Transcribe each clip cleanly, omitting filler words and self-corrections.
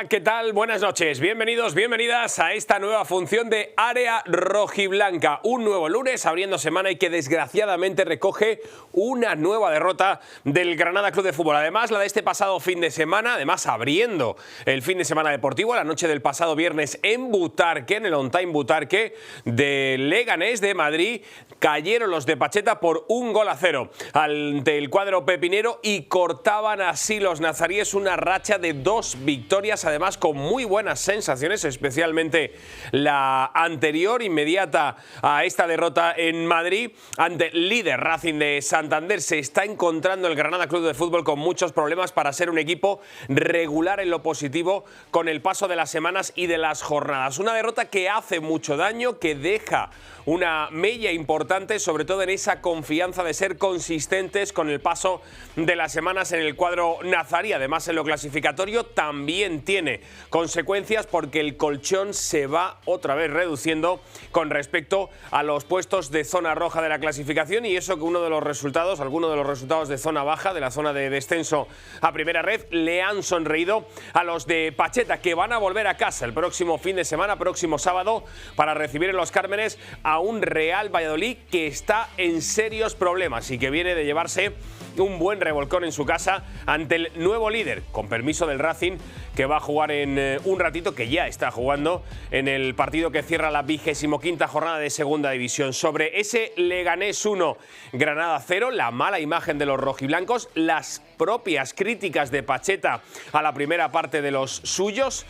Hola, ¿qué tal? Buenas noches. Bienvenidos, bienvenidas a esta nueva función de Área Rojiblanca. Un nuevo lunes abriendo semana y que desgraciadamente recoge una nueva derrota del Granada Club de Fútbol. Además, la de este pasado fin de semana, además abriendo el fin de semana deportivo, la noche del pasado viernes en Butarque, en el On Time Butarque de Leganés de Madrid, cayeron los de Pacheta por 1-0 ante el cuadro pepinero y cortaban así los nazaríes una racha de 2 victorias, además con muy buenas sensaciones, especialmente la anterior, inmediata a esta derrota en Madrid, ante el líder Racing de Santander. Se está encontrando el Granada Club de Fútbol con muchos problemas para ser un equipo regular en lo positivo con el paso de las semanas y de las jornadas. Una derrota que hace mucho daño, que deja una mella importante, sobre todo en esa confianza de ser consistentes con el paso de las semanas en el cuadro nazarí. Además, en lo clasificatorio también tiene consecuencias porque el colchón se va otra vez reduciendo con respecto a los puestos de zona roja de la clasificación, y eso que algunos de los resultados de zona baja, de la zona de descenso a primera red, le han sonreído a los de Pacheta, que van a volver a casa el próximo fin de semana, próximo sábado, para recibir en Los Cármenes a un Real Valladolid que está en serios problemas y que viene de llevarse un buen revolcón en su casa ante el nuevo líder, con permiso del Racing, que va a jugar en un ratito, que ya está jugando en el partido que cierra la 25ª jornada de Segunda División. Sobre ese Leganés 1, Granada 0, la mala imagen de los rojiblancos, las propias críticas de Pacheta a la primera parte de los suyos,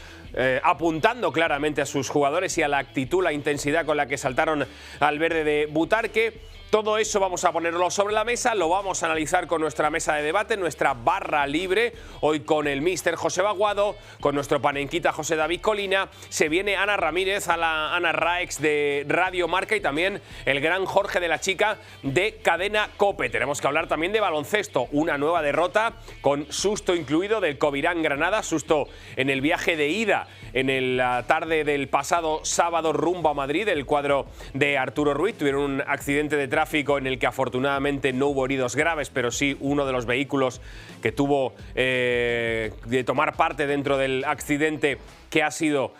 apuntando claramente a sus jugadores y a la actitud, la intensidad con la que saltaron al verde de Butarque. Todo eso vamos a ponerlo sobre la mesa, lo vamos a analizar con nuestra mesa de debate, nuestra barra libre, hoy con el míster José Baguado, con nuestro panenquita José David Colina. Se viene Ana Ramírez, a la Ana Raex de Radio Marca, y también el gran Jorge de la Chica de Cadena COPE. Tenemos que hablar también de baloncesto, una nueva derrota con susto incluido del Covirán Granada, susto en el viaje de ida en la tarde del pasado sábado rumbo a Madrid. El cuadro de Arturo Ruiz tuvieron un accidente de tráfico en el que afortunadamente no hubo heridos graves, pero sí uno de los vehículos que tuvo de tomar parte dentro del accidente, que ha sido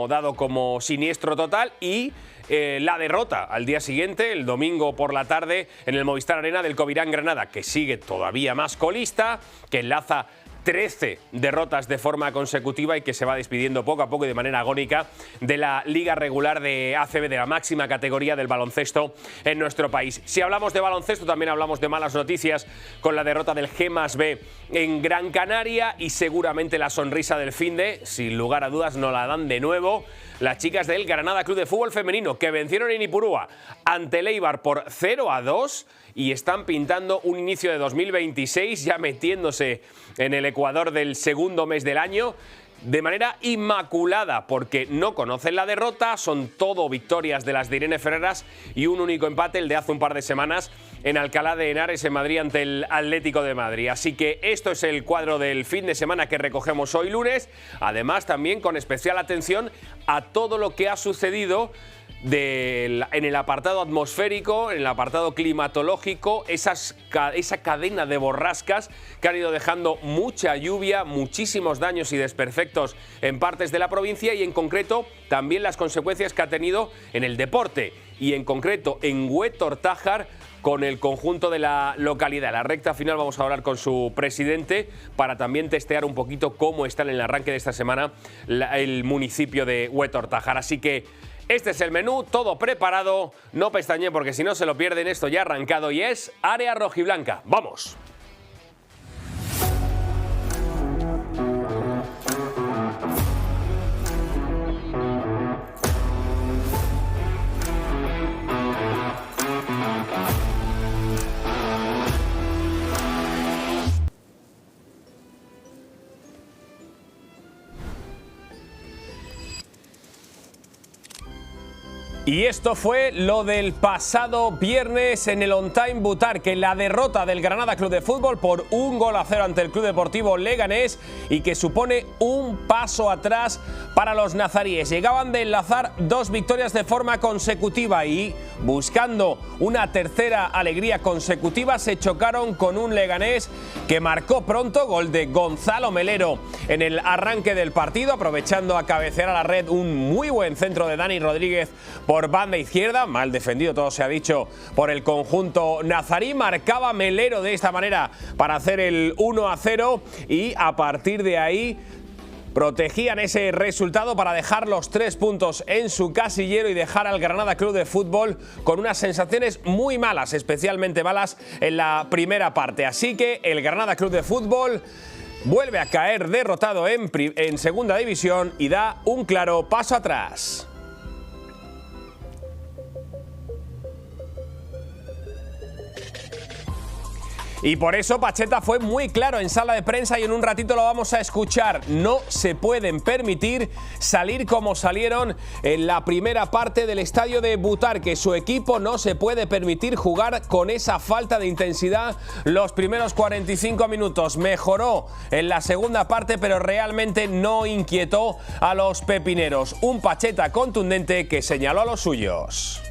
dado como siniestro total, y la derrota al día siguiente, el domingo por la tarde, en el Movistar Arena del Covirán Granada, que sigue todavía más colista, que enlaza 13 derrotas de forma consecutiva y que se va despidiendo poco a poco y de manera agónica de la liga regular de ACB, de la máxima categoría del baloncesto en nuestro país. Si hablamos de baloncesto, también hablamos de malas noticias con la derrota del G+B en Gran Canaria, y seguramente la sonrisa del finde, sin lugar a dudas, no la dan de nuevo las chicas del Granada Club de Fútbol Femenino, que vencieron en Ipurúa ante el Eibar por 0-2 y están pintando un inicio de 2026 ya metiéndose en el ecuador del segundo mes del año de manera inmaculada, porque no conocen la derrota, son todo victorias de las de Irene Ferreras y un único empate, el de hace un par de semanas en Alcalá de Henares, en Madrid, ante el Atlético de Madrid. Así que esto es el cuadro del fin de semana que recogemos hoy lunes, además también con especial atención a todo lo que ha sucedido en el apartado atmosférico, en el apartado climatológico, esa cadena de borrascas que han ido dejando mucha lluvia, muchísimos daños y desperfectos en partes de la provincia, y en concreto también las consecuencias que ha tenido en el deporte, y en concreto en Huetortájar, con el conjunto de la localidad. En la recta final vamos a hablar con su presidente para también testear un poquito cómo está en el arranque de esta semana el municipio de Huetortájar. Así que este es el menú, todo preparado. No pestañe porque si no se lo pierden, esto ya ha arrancado y es Área Rojiblanca. ¡Vamos! Y esto fue lo del pasado viernes en el On Time Butarque, la derrota del Granada Club de Fútbol por 1-0 ante el Club Deportivo Leganés y que supone un paso atrás para los nazaríes. Llegaban de enlazar 2 victorias de forma consecutiva y, buscando una tercera alegría consecutiva, se chocaron con un Leganés que marcó pronto, gol de Gonzalo Melero en el arranque del partido, aprovechando a cabecear a la red un muy buen centro de Dani Rodríguez por banda izquierda, mal defendido, todo se ha dicho, por el conjunto nazarí. Marcaba Melero de esta manera para hacer el 1-0 y a partir de ahí protegían ese resultado para dejar los 3 puntos en su casillero y dejar al Granada Club de Fútbol con unas sensaciones muy malas, especialmente malas en la primera parte. Así que el Granada Club de Fútbol vuelve a caer derrotado en segunda división y da un claro paso atrás. Y por eso Pacheta fue muy claro en sala de prensa y en un ratito lo vamos a escuchar. No se pueden permitir salir como salieron en la primera parte del estadio de Butarque. Su equipo no se puede permitir jugar con esa falta de intensidad los primeros 45 minutos. Mejoró en la segunda parte, pero realmente no inquietó a los pepineros. Un Pacheta contundente que señaló a los suyos.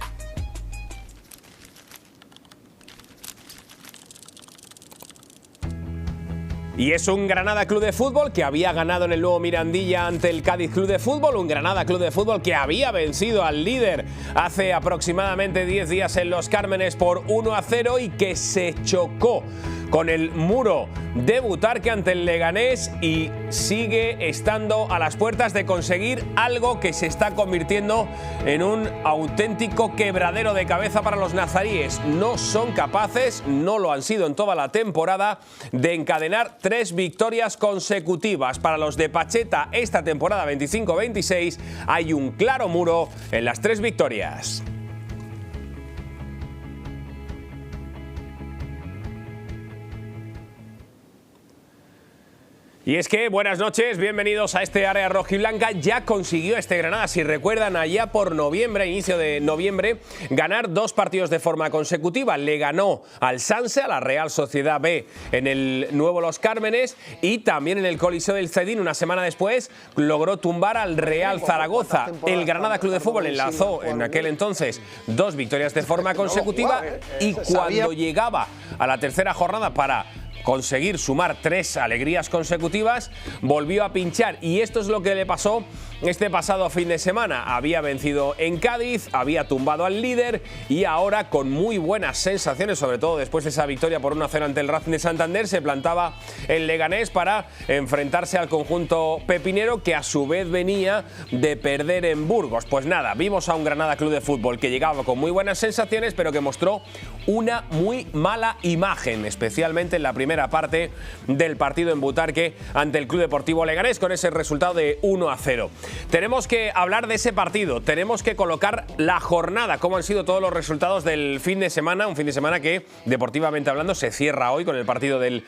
Y es un Granada Club de Fútbol que había ganado en el nuevo Mirandilla ante el Cádiz Club de Fútbol. Un Granada Club de Fútbol que había vencido al líder hace aproximadamente 10 días en Los Cármenes por 1-0 y que se chocó con el muro de Butarque ante el Leganés y sigue estando a las puertas de conseguir algo que se está convirtiendo en un auténtico quebradero de cabeza para los nazaríes. No son capaces, no lo han sido en toda la temporada, de encadenar 3 victorias consecutivas. Para los de Pacheta esta temporada 25-26 hay un claro muro en las 3 victorias. Y es que, buenas noches, bienvenidos a este área rojiblanca. Ya consiguió este Granada, si recuerdan, allá por noviembre, inicio de noviembre, ganar 2 partidos de forma consecutiva. Le ganó al Sanse, a la Real Sociedad B, en el nuevo Los Cármenes y también en el Coliseo del Cedín. Una semana después logró tumbar al Real Zaragoza. El Granada Club de Fútbol enlazó en aquel entonces 2 victorias de forma consecutiva y cuando llegaba a la tercera jornada para conseguir sumar 3 alegrías consecutivas, volvió a pinchar. Y esto es lo que le pasó este pasado fin de semana. Había vencido en Cádiz, había tumbado al líder y ahora, con muy buenas sensaciones, sobre todo después de esa victoria por 1-0 ante el Racing de Santander, se plantaba el Leganés para enfrentarse al conjunto pepinero, que a su vez venía de perder en Burgos. Pues nada, vimos a un Granada Club de Fútbol que llegaba con muy buenas sensaciones, pero que mostró una muy mala imagen, especialmente en la primera parte del partido en Butarque ante el Club Deportivo Leganés, con ese resultado de 1-0. Tenemos que hablar de ese partido, tenemos que colocar la jornada, cómo han sido todos los resultados del fin de semana, un fin de semana que, deportivamente hablando, se cierra hoy con el partido del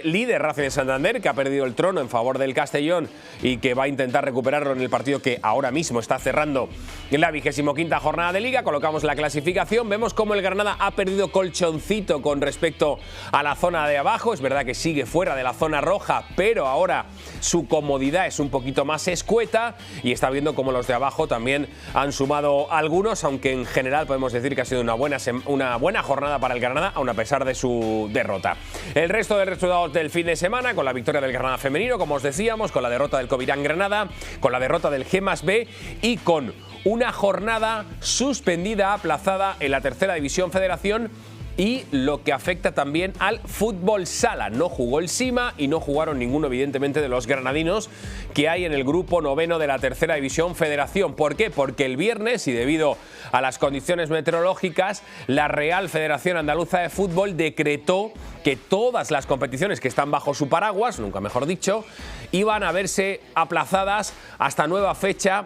líder Racing de Santander, que ha perdido el trono en favor del Castellón y que va a intentar recuperarlo en el partido que ahora mismo está cerrando en la 25ª jornada de Liga. Colocamos la clasificación, vemos cómo el Granada ha perdido colchoncito con respecto a la zona de abajo. Es verdad que sigue fuera de la zona roja, pero ahora su comodidad es un poquito más escueta y está viendo cómo los de abajo también han sumado algunos, aunque en general podemos decir que ha sido una buena jornada para el Granada, aun a pesar de su derrota. El resto de resultados del fin de semana, con la victoria del Granada femenino, como os decíamos, con la derrota del Covirán Granada, con la derrota del G+B y con una jornada suspendida, aplazada en la tercera división Federación, y lo que afecta también al fútbol sala. No jugó el Sima y no jugaron ninguno, evidentemente, de los granadinos que hay en el grupo 9º de la tercera división Federación. ¿Por qué? Porque el viernes, y debido a las condiciones meteorológicas, la Real Federación Andaluza de Fútbol decretó que todas las competiciones que están bajo su paraguas, nunca mejor dicho, iban a verse aplazadas hasta nueva fecha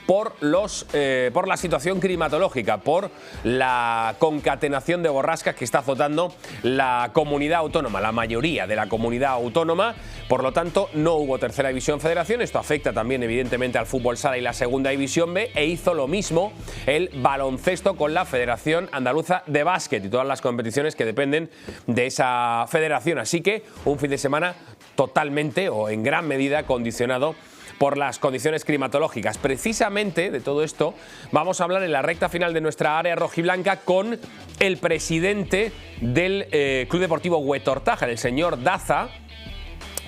por la situación climatológica, por la concatenación de borrascas que está azotando la comunidad autónoma, la mayoría de la comunidad autónoma. Por lo tanto, no hubo tercera división federación. Esto afecta también evidentemente al fútbol sala y la segunda división B, e hizo lo mismo el baloncesto con la Federación Andaluza de Básquet y todas las competiciones que dependen de esa federación. Así que un fin de semana totalmente o en gran medida condicionado por las condiciones climatológicas. Precisamente de todo esto vamos a hablar en la recta final de nuestra área rojiblanca con el presidente del Club Deportivo Huetortaja, el señor Daza,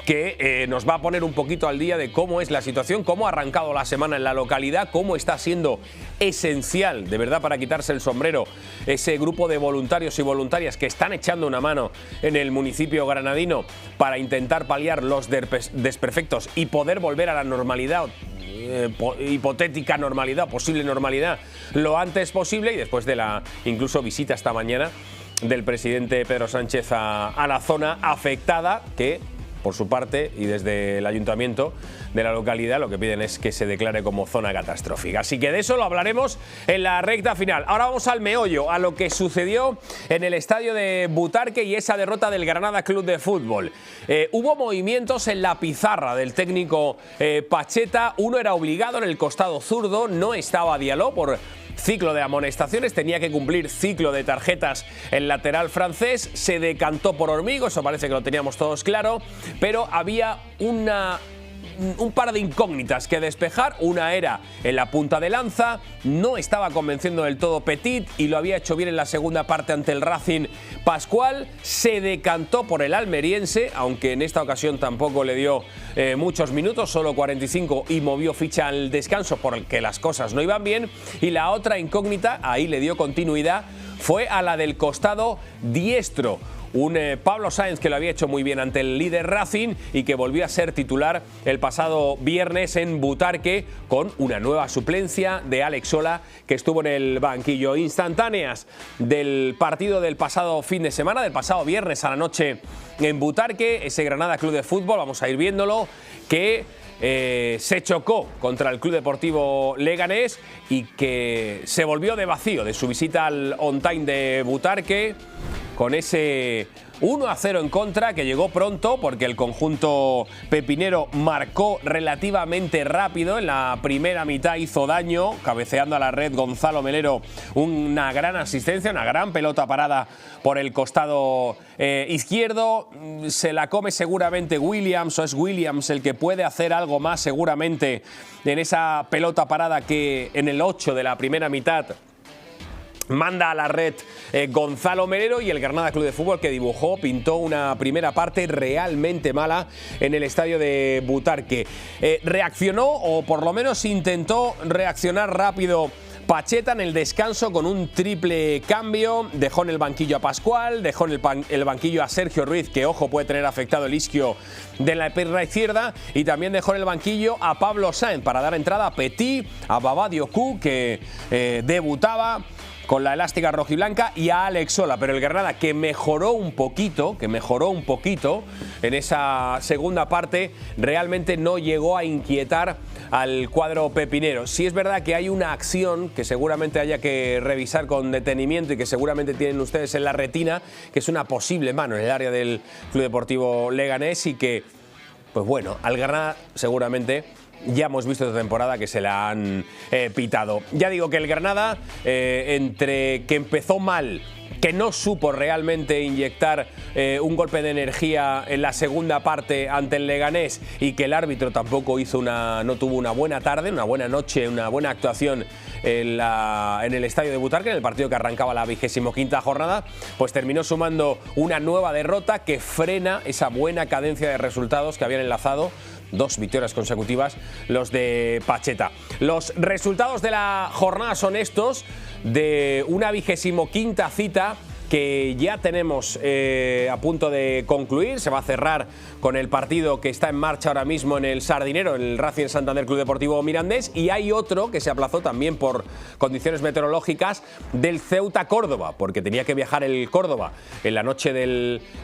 que nos va a poner un poquito al día de cómo es la situación, cómo ha arrancado la semana en la localidad, cómo está siendo esencial, de verdad, para quitarse el sombrero, ese grupo de voluntarios y voluntarias que están echando una mano en el municipio granadino para intentar paliar los desperfectos y poder volver a la normalidad, hipotética normalidad, posible normalidad, lo antes posible, y después de la incluso visita esta mañana del presidente Pedro Sánchez a la zona afectada, que por su parte, y desde el ayuntamiento de la localidad, lo que piden es que se declare como zona catastrófica. Así que de eso lo hablaremos en la recta final. Ahora vamos al meollo, a lo que sucedió en el estadio de Butarque y esa derrota del Granada Club de Fútbol. Hubo movimientos en la pizarra del técnico Pacheta. Uno era obligado en el costado zurdo, no estaba Diallo por ciclo de amonestaciones, tenía que cumplir ciclo de tarjetas el lateral francés, se decantó por Hormigo, eso parece que lo teníamos todos claro, pero había un par de incógnitas que despejar. Una era en la punta de lanza, no estaba convenciendo del todo Petit y lo había hecho bien en la segunda parte ante el Racing Pascual. Se decantó por el almeriense, aunque en esta ocasión tampoco le dio muchos minutos, solo 45, y movió ficha al descanso porque las cosas no iban bien. Y la otra incógnita, ahí le dio continuidad, fue a la del costado diestro. Un Pablo Sáenz que lo había hecho muy bien ante el líder Racing y que volvió a ser titular el pasado viernes en Butarque con una nueva suplencia de Alex Sola, que estuvo en el banquillo. Instantáneas del partido del pasado fin de semana, del pasado viernes a la noche en Butarque, ese Granada Club de Fútbol, vamos a ir viéndolo, que se chocó contra el Club Deportivo Leganés y que se volvió de vacío de su visita al On Time de Butarque, con ese 1-0 en contra que llegó pronto porque el conjunto pepinero marcó relativamente rápido. En la primera mitad hizo daño, cabeceando a la red Gonzalo Melero, una gran asistencia, una gran pelota parada por el costado izquierdo. Se la come seguramente Williams, o es Williams el que puede hacer algo más seguramente en esa pelota parada que en el 8 de la primera mitad manda a la red Gonzalo Melero, y el Granada Club de Fútbol que pintó una primera parte realmente mala en el estadio de Butarque. Reaccionó, o por lo menos intentó reaccionar rápido, Pacheta en el descanso con un triple cambio. Dejó en el banquillo a Pascual, dejó en el banquillo a Sergio Ruiz, que ojo puede tener afectado el isquio de la pierna izquierda, y también dejó en el banquillo a Pablo Sáenz para dar entrada a Petit, a Baba Diocú, que debutaba con la elástica rojiblanca, y a Alex Sola. Pero el Granada, que mejoró un poquito en esa segunda parte, realmente no llegó a inquietar al cuadro pepinero. Sí es verdad que hay una acción que seguramente haya que revisar con detenimiento y que seguramente tienen ustedes en la retina, que es una posible mano en el área del Club Deportivo Leganés, y que, pues bueno, al Granada seguramente ya hemos visto esta temporada que se la han pitado. Ya digo que el Granada, entre que empezó mal, que no supo realmente inyectar un golpe de energía en la segunda parte ante el Leganés, y que el árbitro tampoco no tuvo una buena tarde, una buena noche, una buena actuación en el estadio de Butarque, en el partido que arrancaba la 25ª jornada, pues terminó sumando una nueva derrota que frena esa buena cadencia de resultados que habían enlazado 2 victorias consecutivas los de Pacheta. Los resultados de la jornada son estos, de una 25ª cita que ya tenemos a punto de concluir. Se va a cerrar con el partido que está en marcha ahora mismo en el Sardinero, en el Racing Santander Club Deportivo Mirandés, y hay otro que se aplazó también por condiciones meteorológicas, del Ceuta Córdoba, porque tenía que viajar el Córdoba en la noche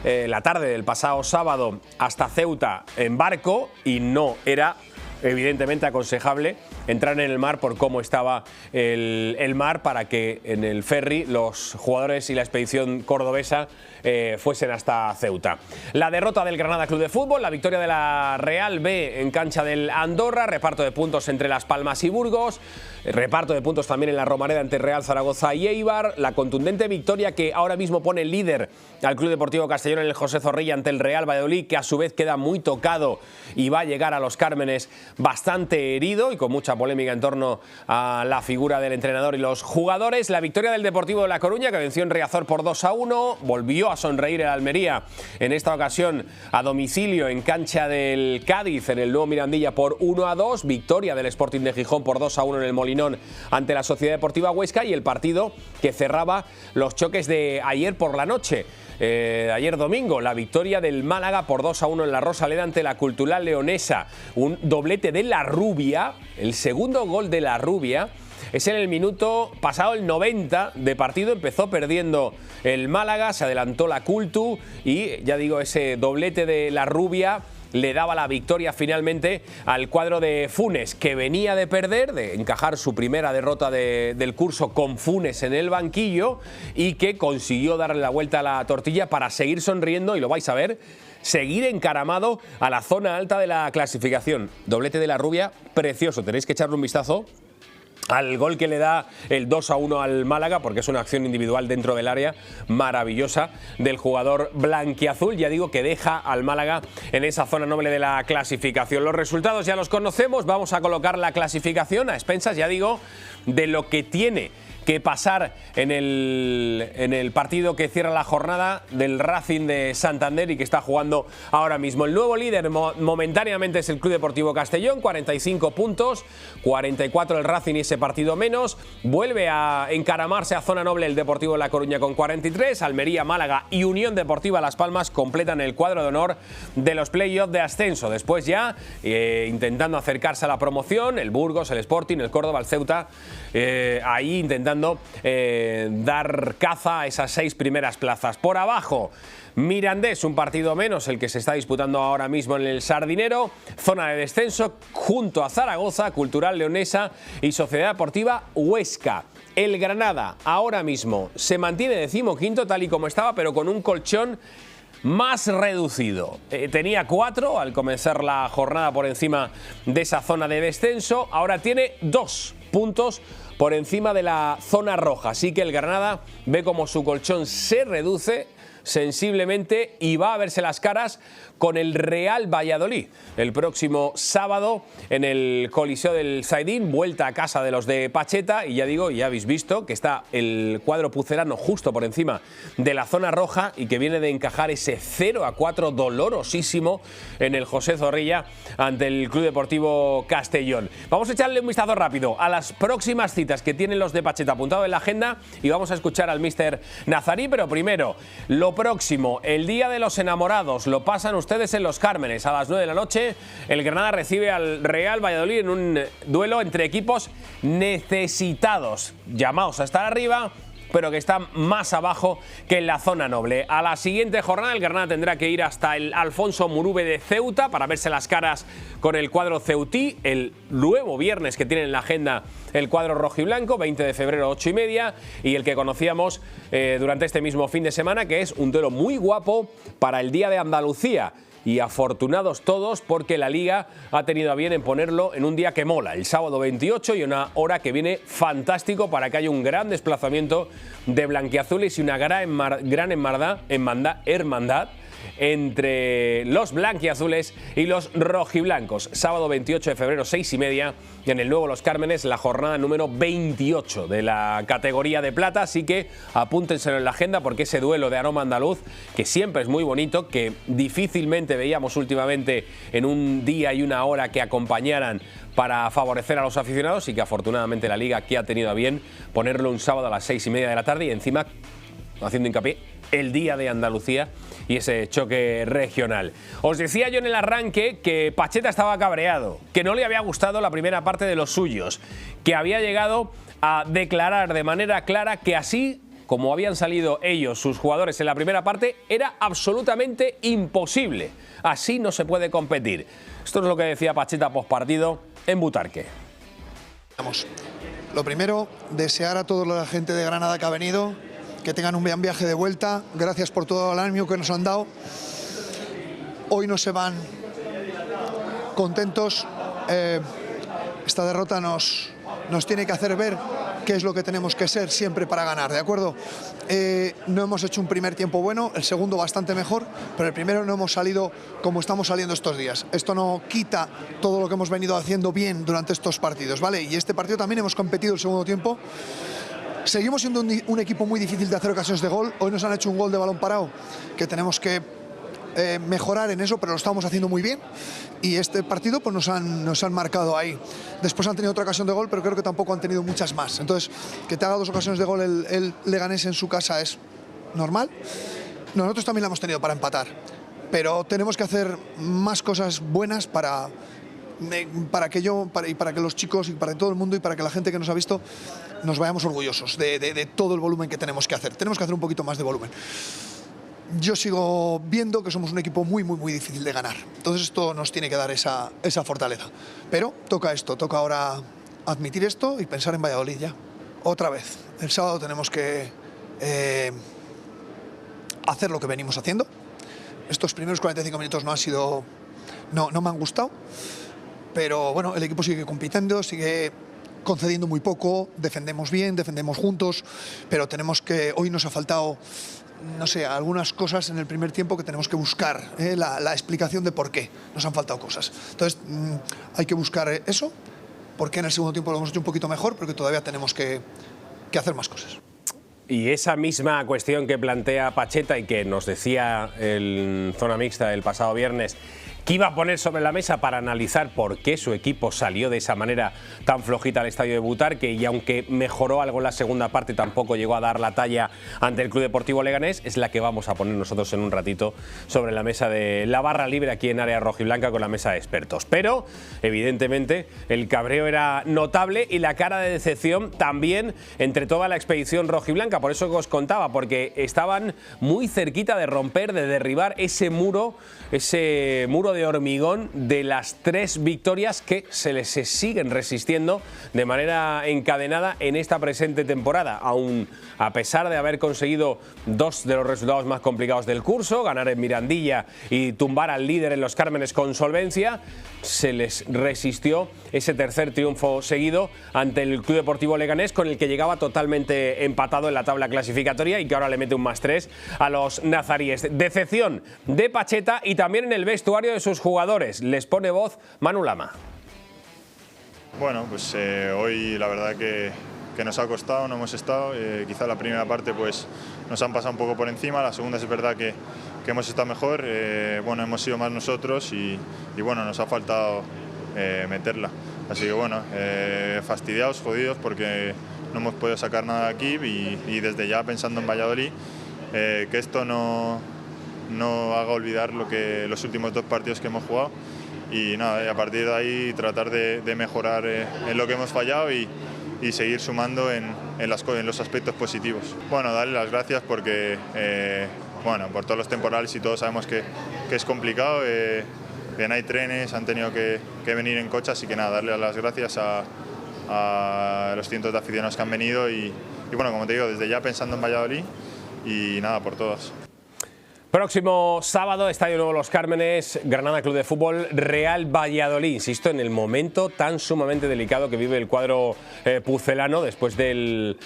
la tarde del pasado sábado hasta Ceuta en barco, y no era evidentemente aconsejable entrar en el mar por cómo estaba el mar, para que en el ferry los jugadores y la expedición cordobesa fuesen hasta Ceuta. La derrota del Granada Club de Fútbol, la victoria de la Real B en cancha del Andorra, reparto de puntos entre Las Palmas y Burgos, reparto de puntos también en la Romareda entre Real Zaragoza y Eibar, la contundente victoria que ahora mismo pone líder al Club Deportivo Castellón en el José Zorrilla ante el Real Valladolid, que a su vez queda muy tocado y va a llegar a los Cármenes bastante herido y con mucha polémica en torno a la figura del entrenador y los jugadores. La victoria del Deportivo de La Coruña, que venció en Riazor por 2-1, volvió a sonreír el Almería, en esta ocasión a domicilio en cancha del Cádiz, en el nuevo Mirandilla por 1-2, victoria del Sporting de Gijón por 2-1 en el Molinón ante la Sociedad Deportiva Huesca, y el partido que cerraba los choques de ayer por la noche. Ayer domingo, la victoria del Málaga por 2-1 en la Rosaleda ante la Cultural Leonesa. Un doblete de La Rubia, el segundo gol de La Rubia. Es en el minuto pasado el 90 de partido, empezó perdiendo el Málaga, se adelantó la Cultu y ya digo, ese doblete de La Rubia le daba la victoria finalmente al cuadro de Funes, que venía de perder, de encajar su primera derrota del curso con Funes en el banquillo, y que consiguió darle la vuelta a la tortilla para seguir sonriendo, y lo vais a ver, seguir encaramado a la zona alta de la clasificación. Doblete de La Rubia, precioso, tenéis que echarle un vistazo al gol que le da el 2-1 al Málaga, porque es una acción individual dentro del área maravillosa del jugador blanquiazul, ya digo, que deja al Málaga en esa zona noble de la clasificación. Los resultados ya los conocemos, vamos a colocar la clasificación a expensas, ya digo, de lo que tiene que pasar en el partido que cierra la jornada del Racing de Santander y que está jugando ahora mismo. El nuevo líder momentáneamente es el Club Deportivo Castellón, 45 puntos, 44 el Racing y ese partido menos. Vuelve a encaramarse a zona noble el Deportivo de La Coruña con 43, Almería, Málaga y Unión Deportiva Las Palmas completan el cuadro de honor de los playoffs de ascenso. Después ya intentando acercarse a la promoción, el Burgos, el Sporting, el Córdoba, el Ceuta, ahí intentando dar caza a esas 6 primeras plazas. Por abajo, Mirandés, un partido menos, el que se está disputando ahora mismo en el Sardinero, zona de descenso junto a Zaragoza, Cultural Leonesa y Sociedad Deportiva Huesca. El Granada ahora mismo se mantiene decimoquinto tal y como estaba, pero con un colchón más reducido. Tenía 4 al comenzar la jornada por encima de esa zona de descenso, ahora tiene 2 puntos por encima de la zona roja, así que el Granada ve como su colchón se reduce sensiblemente y va a verse las caras con el Real Valladolid el próximo sábado en el Coliseo del Zaidín, vuelta a casa de los de Pacheta, y ya digo, ya habéis visto que está el cuadro pucelano justo por encima de la zona roja y que viene de encajar ese 0-4 dolorosísimo en el José Zorrilla ante el Club Deportivo Castellón. Vamos a echarle un vistazo rápido a las próximas citas que tienen los de Pacheta apuntado en la agenda y vamos a escuchar al míster Nazarí, pero primero, lo próximo, el Día de los Enamorados, lo pasan ustedes en Los Cármenes a las 9 de la noche. El Granada recibe al Real Valladolid en un duelo entre equipos necesitados, llamados a estar arriba, pero que están más abajo que en la zona noble. A la siguiente jornada el Granada tendrá que ir hasta el Alfonso Murube de Ceuta para verse las caras con el cuadro ceutí, el nuevo viernes que tiene en la agenda el cuadro rojiblanco, 20 de febrero, 8:30, y el que conocíamos durante este mismo fin de semana, que es un duelo muy guapo para el Día de Andalucía. Y afortunados todos porque la Liga ha tenido a bien en ponerlo en un día que mola, el sábado 28, y una hora que viene fantástico para que haya un gran desplazamiento de blanquiazules y una gran hermandad entre los blanquiazules y los rojiblancos. Sábado 28 de febrero, 6:30, en el nuevo Los Cármenes, la jornada número 28 de la categoría de plata, así que apúntenselo en la agenda porque ese duelo de aroma andaluz, que siempre es muy bonito, que difícilmente veíamos últimamente en un día y una hora que acompañaran para favorecer a los aficionados, y que afortunadamente la Liga aquí ha tenido a bien ponerlo un sábado a las 6:30 de la tarde y encima haciendo hincapié el Día de Andalucía y ese choque regional. Os decía yo en el arranque que Pacheta estaba cabreado, que no le había gustado la primera parte de los suyos, que había llegado a declarar de manera clara que así como habían salido ellos, sus jugadores, en la primera parte, era absolutamente imposible. Así no se puede competir. Esto es lo que decía Pacheta postpartido en Butarque. Lo primero, desear a toda la gente de Granada que ha venido, que tengan un buen viaje de vuelta. Gracias por todo el ánimo que nos han dado. Hoy no se van contentos. Esta derrota nos tiene que hacer ver qué es lo que tenemos que ser siempre para ganar, ¿de acuerdo? No hemos hecho un primer tiempo bueno, el segundo bastante mejor, pero el primero no hemos salido como estamos saliendo estos días. Esto no quita todo lo que hemos venido haciendo bien durante estos partidos, ¿vale? Y este partido también hemos competido el segundo tiempo. Seguimos siendo un equipo muy difícil de hacer ocasiones de gol. Hoy nos han hecho un gol de balón parado que tenemos que mejorar en eso, pero lo estamos haciendo muy bien. Y este partido pues nos han marcado ahí. Después han tenido otra ocasión de gol, pero creo que tampoco han tenido muchas más. Entonces, que te haga 2 ocasiones de gol el Leganés en su casa es normal. Nosotros también la hemos tenido para empatar, pero tenemos que hacer más cosas buenas para que los chicos y para todo el mundo y para que la gente que nos ha visto nos vayamos orgullosos de todo el volumen que tenemos que hacer. Tenemos que hacer un poquito más de volumen. Yo sigo viendo que somos un equipo muy difícil de ganar. Entonces esto nos tiene que dar esa fortaleza. Pero toca ahora admitir esto y pensar en Valladolid ya. Otra vez. El sábado tenemos que hacer lo que venimos haciendo. Estos primeros 45 minutos no me han gustado. Pero bueno, el equipo sigue compitiendo, sigue concediendo muy poco, defendemos bien, defendemos juntos, pero hoy nos ha faltado, no sé, algunas cosas en el primer tiempo que tenemos que buscar, la explicación de por qué nos han faltado cosas. Entonces hay que buscar eso, porque en el segundo tiempo lo hemos hecho un poquito mejor, porque todavía tenemos que hacer más cosas. Y esa misma cuestión que plantea Pacheta y que nos decía en Zona Mixta el pasado viernes, que iba a poner sobre la mesa para analizar por qué su equipo salió de esa manera tan flojita al estadio de Butarque, y aunque mejoró algo en la segunda parte, tampoco llegó a dar la talla ante el Club Deportivo Leganés, es la que vamos a poner nosotros en un ratito sobre la mesa de la barra libre aquí en Área Rojiblanca con la mesa de expertos. Pero, evidentemente, el cabreo era notable y la cara de decepción también entre toda la expedición rojiblanca. Por eso que os contaba, porque estaban muy cerquita de romper, de derribar ese muro de hormigón de las 3 victorias que se les siguen resistiendo de manera encadenada en esta presente temporada, aún a pesar de haber conseguido 2 de los resultados más complicados del curso, ganar en Mirandilla y tumbar al líder en Los Cármenes con solvencia. Se les resistió ese tercer triunfo seguido ante el Club Deportivo Leganés, con el que llegaba totalmente empatado en la tabla clasificatoria y que ahora le mete un +3 a los nazaríes. Decepción de Pacheta y también en el vestuario de sus jugadores. Les pone voz Manu Lama. Bueno, pues hoy la verdad que nos ha costado, no hemos estado. Quizá la primera parte pues nos han pasado un poco por encima, la segunda es verdad que hemos estado mejor. Bueno, hemos sido más nosotros y bueno, nos ha faltado meterla. Así que bueno, fastidiados, jodidos, porque no hemos podido sacar nada de aquí y desde ya pensando en Valladolid, que esto no haga olvidar los últimos 2 partidos que hemos jugado. Y nada, a partir de ahí tratar de mejorar en lo que hemos fallado y seguir sumando en los aspectos positivos. Bueno, darle las gracias porque bueno, por todos los temporales y todos sabemos que es complicado, que no hay trenes, han tenido que venir en coche, así que nada, darle las gracias a los cientos de aficionados que han venido y bueno, como te digo, desde ya pensando en Valladolid y nada, por todos. Próximo sábado, Estadio Nuevo Los Cármenes, Granada Club de Fútbol, Real Valladolid. Insisto, en el momento tan sumamente delicado que vive el cuadro pucelano después del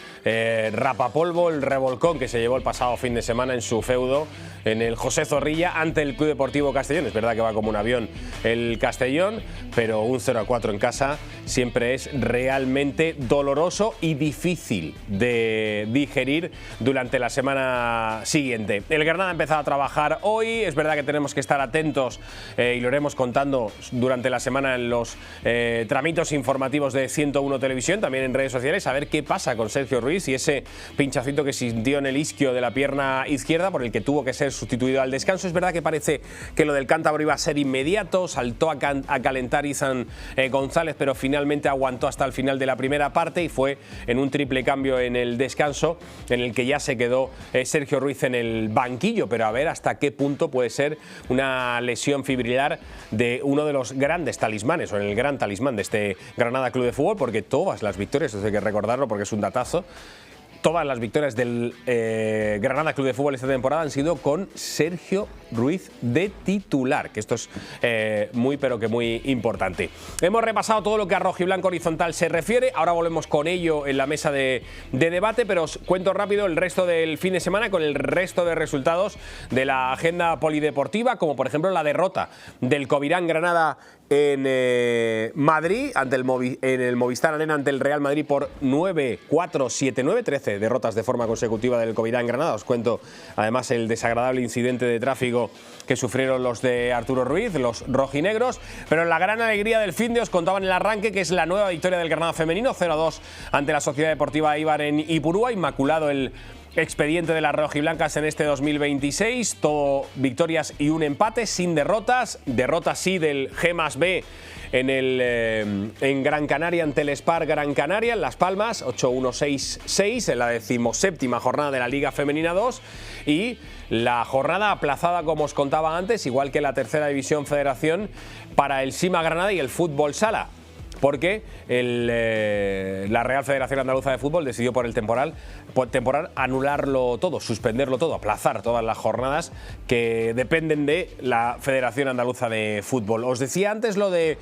rapapolvo, el revolcón que se llevó el pasado fin de semana en su feudo en el José Zorrilla ante el Club Deportivo Castellón. Es verdad que va como un avión el Castellón, pero un 0-4 en casa siempre es realmente doloroso y difícil de digerir durante la semana siguiente. El Granada ha empezado a trabajar hoy. Es verdad que tenemos que estar atentos y lo iremos contando durante la semana en los tramitos informativos de 101 Televisión, también en redes sociales, a ver qué pasa con Sergio Ruiz y ese pinchacito que sintió en el isquio de la pierna izquierda por el que tuvo que ser sustituido al descanso. Es verdad que parece que lo del cántabro iba a ser inmediato, saltó a calentar Izan González, pero finalmente aguantó hasta el final de la primera parte y fue en un triple cambio en el descanso en el que ya se quedó Sergio Ruiz en el banquillo, pero a ver ver hasta qué punto puede ser una lesión fibrilar de uno de los grandes talismanes, o el gran talismán de este Granada Club de Fútbol, porque todas las victorias, esto hay que recordarlo porque es un datazo, todas las victorias del Granada Club de Fútbol esta temporada han sido con Sergio Ruiz de titular, que esto es muy pero que muy importante. Hemos repasado todo lo que a rojiblanco horizontal se refiere, ahora volvemos con ello en la mesa de debate, pero os cuento rápido el resto del fin de semana con el resto de resultados de la agenda polideportiva, como por ejemplo la derrota del Covirán Granada en Madrid, en el Movistar Arena ante el Real Madrid por 9-4, 7-9, 13 derrotas de forma consecutiva del Covirán Granada. Os cuento además el desagradable incidente de tráfico que sufrieron los de Arturo Ruiz, los rojinegros, pero la gran alegría del finde os contaba en el arranque, que es la nueva victoria del Granada femenino, 0-2 ante la Sociedad Deportiva Eibar en Ipurúa, inmaculado el expediente de las rojiblancas en este 2026, todo victorias y un empate, sin derrotas, derrota sí del G+B en Gran Canaria ante el Spar Gran Canaria, en Las Palmas, 8-1, 6-6, en la 17ª jornada de la Liga Femenina 2, y la jornada aplazada, como os contaba antes, igual que la tercera división federación, para el Sima Granada y el Fútbol Sala, porque la Real Federación Andaluza de Fútbol decidió por el temporal anularlo todo, suspenderlo todo, aplazar todas las jornadas que dependen de la Federación Andaluza de Fútbol. Os decía antes lo de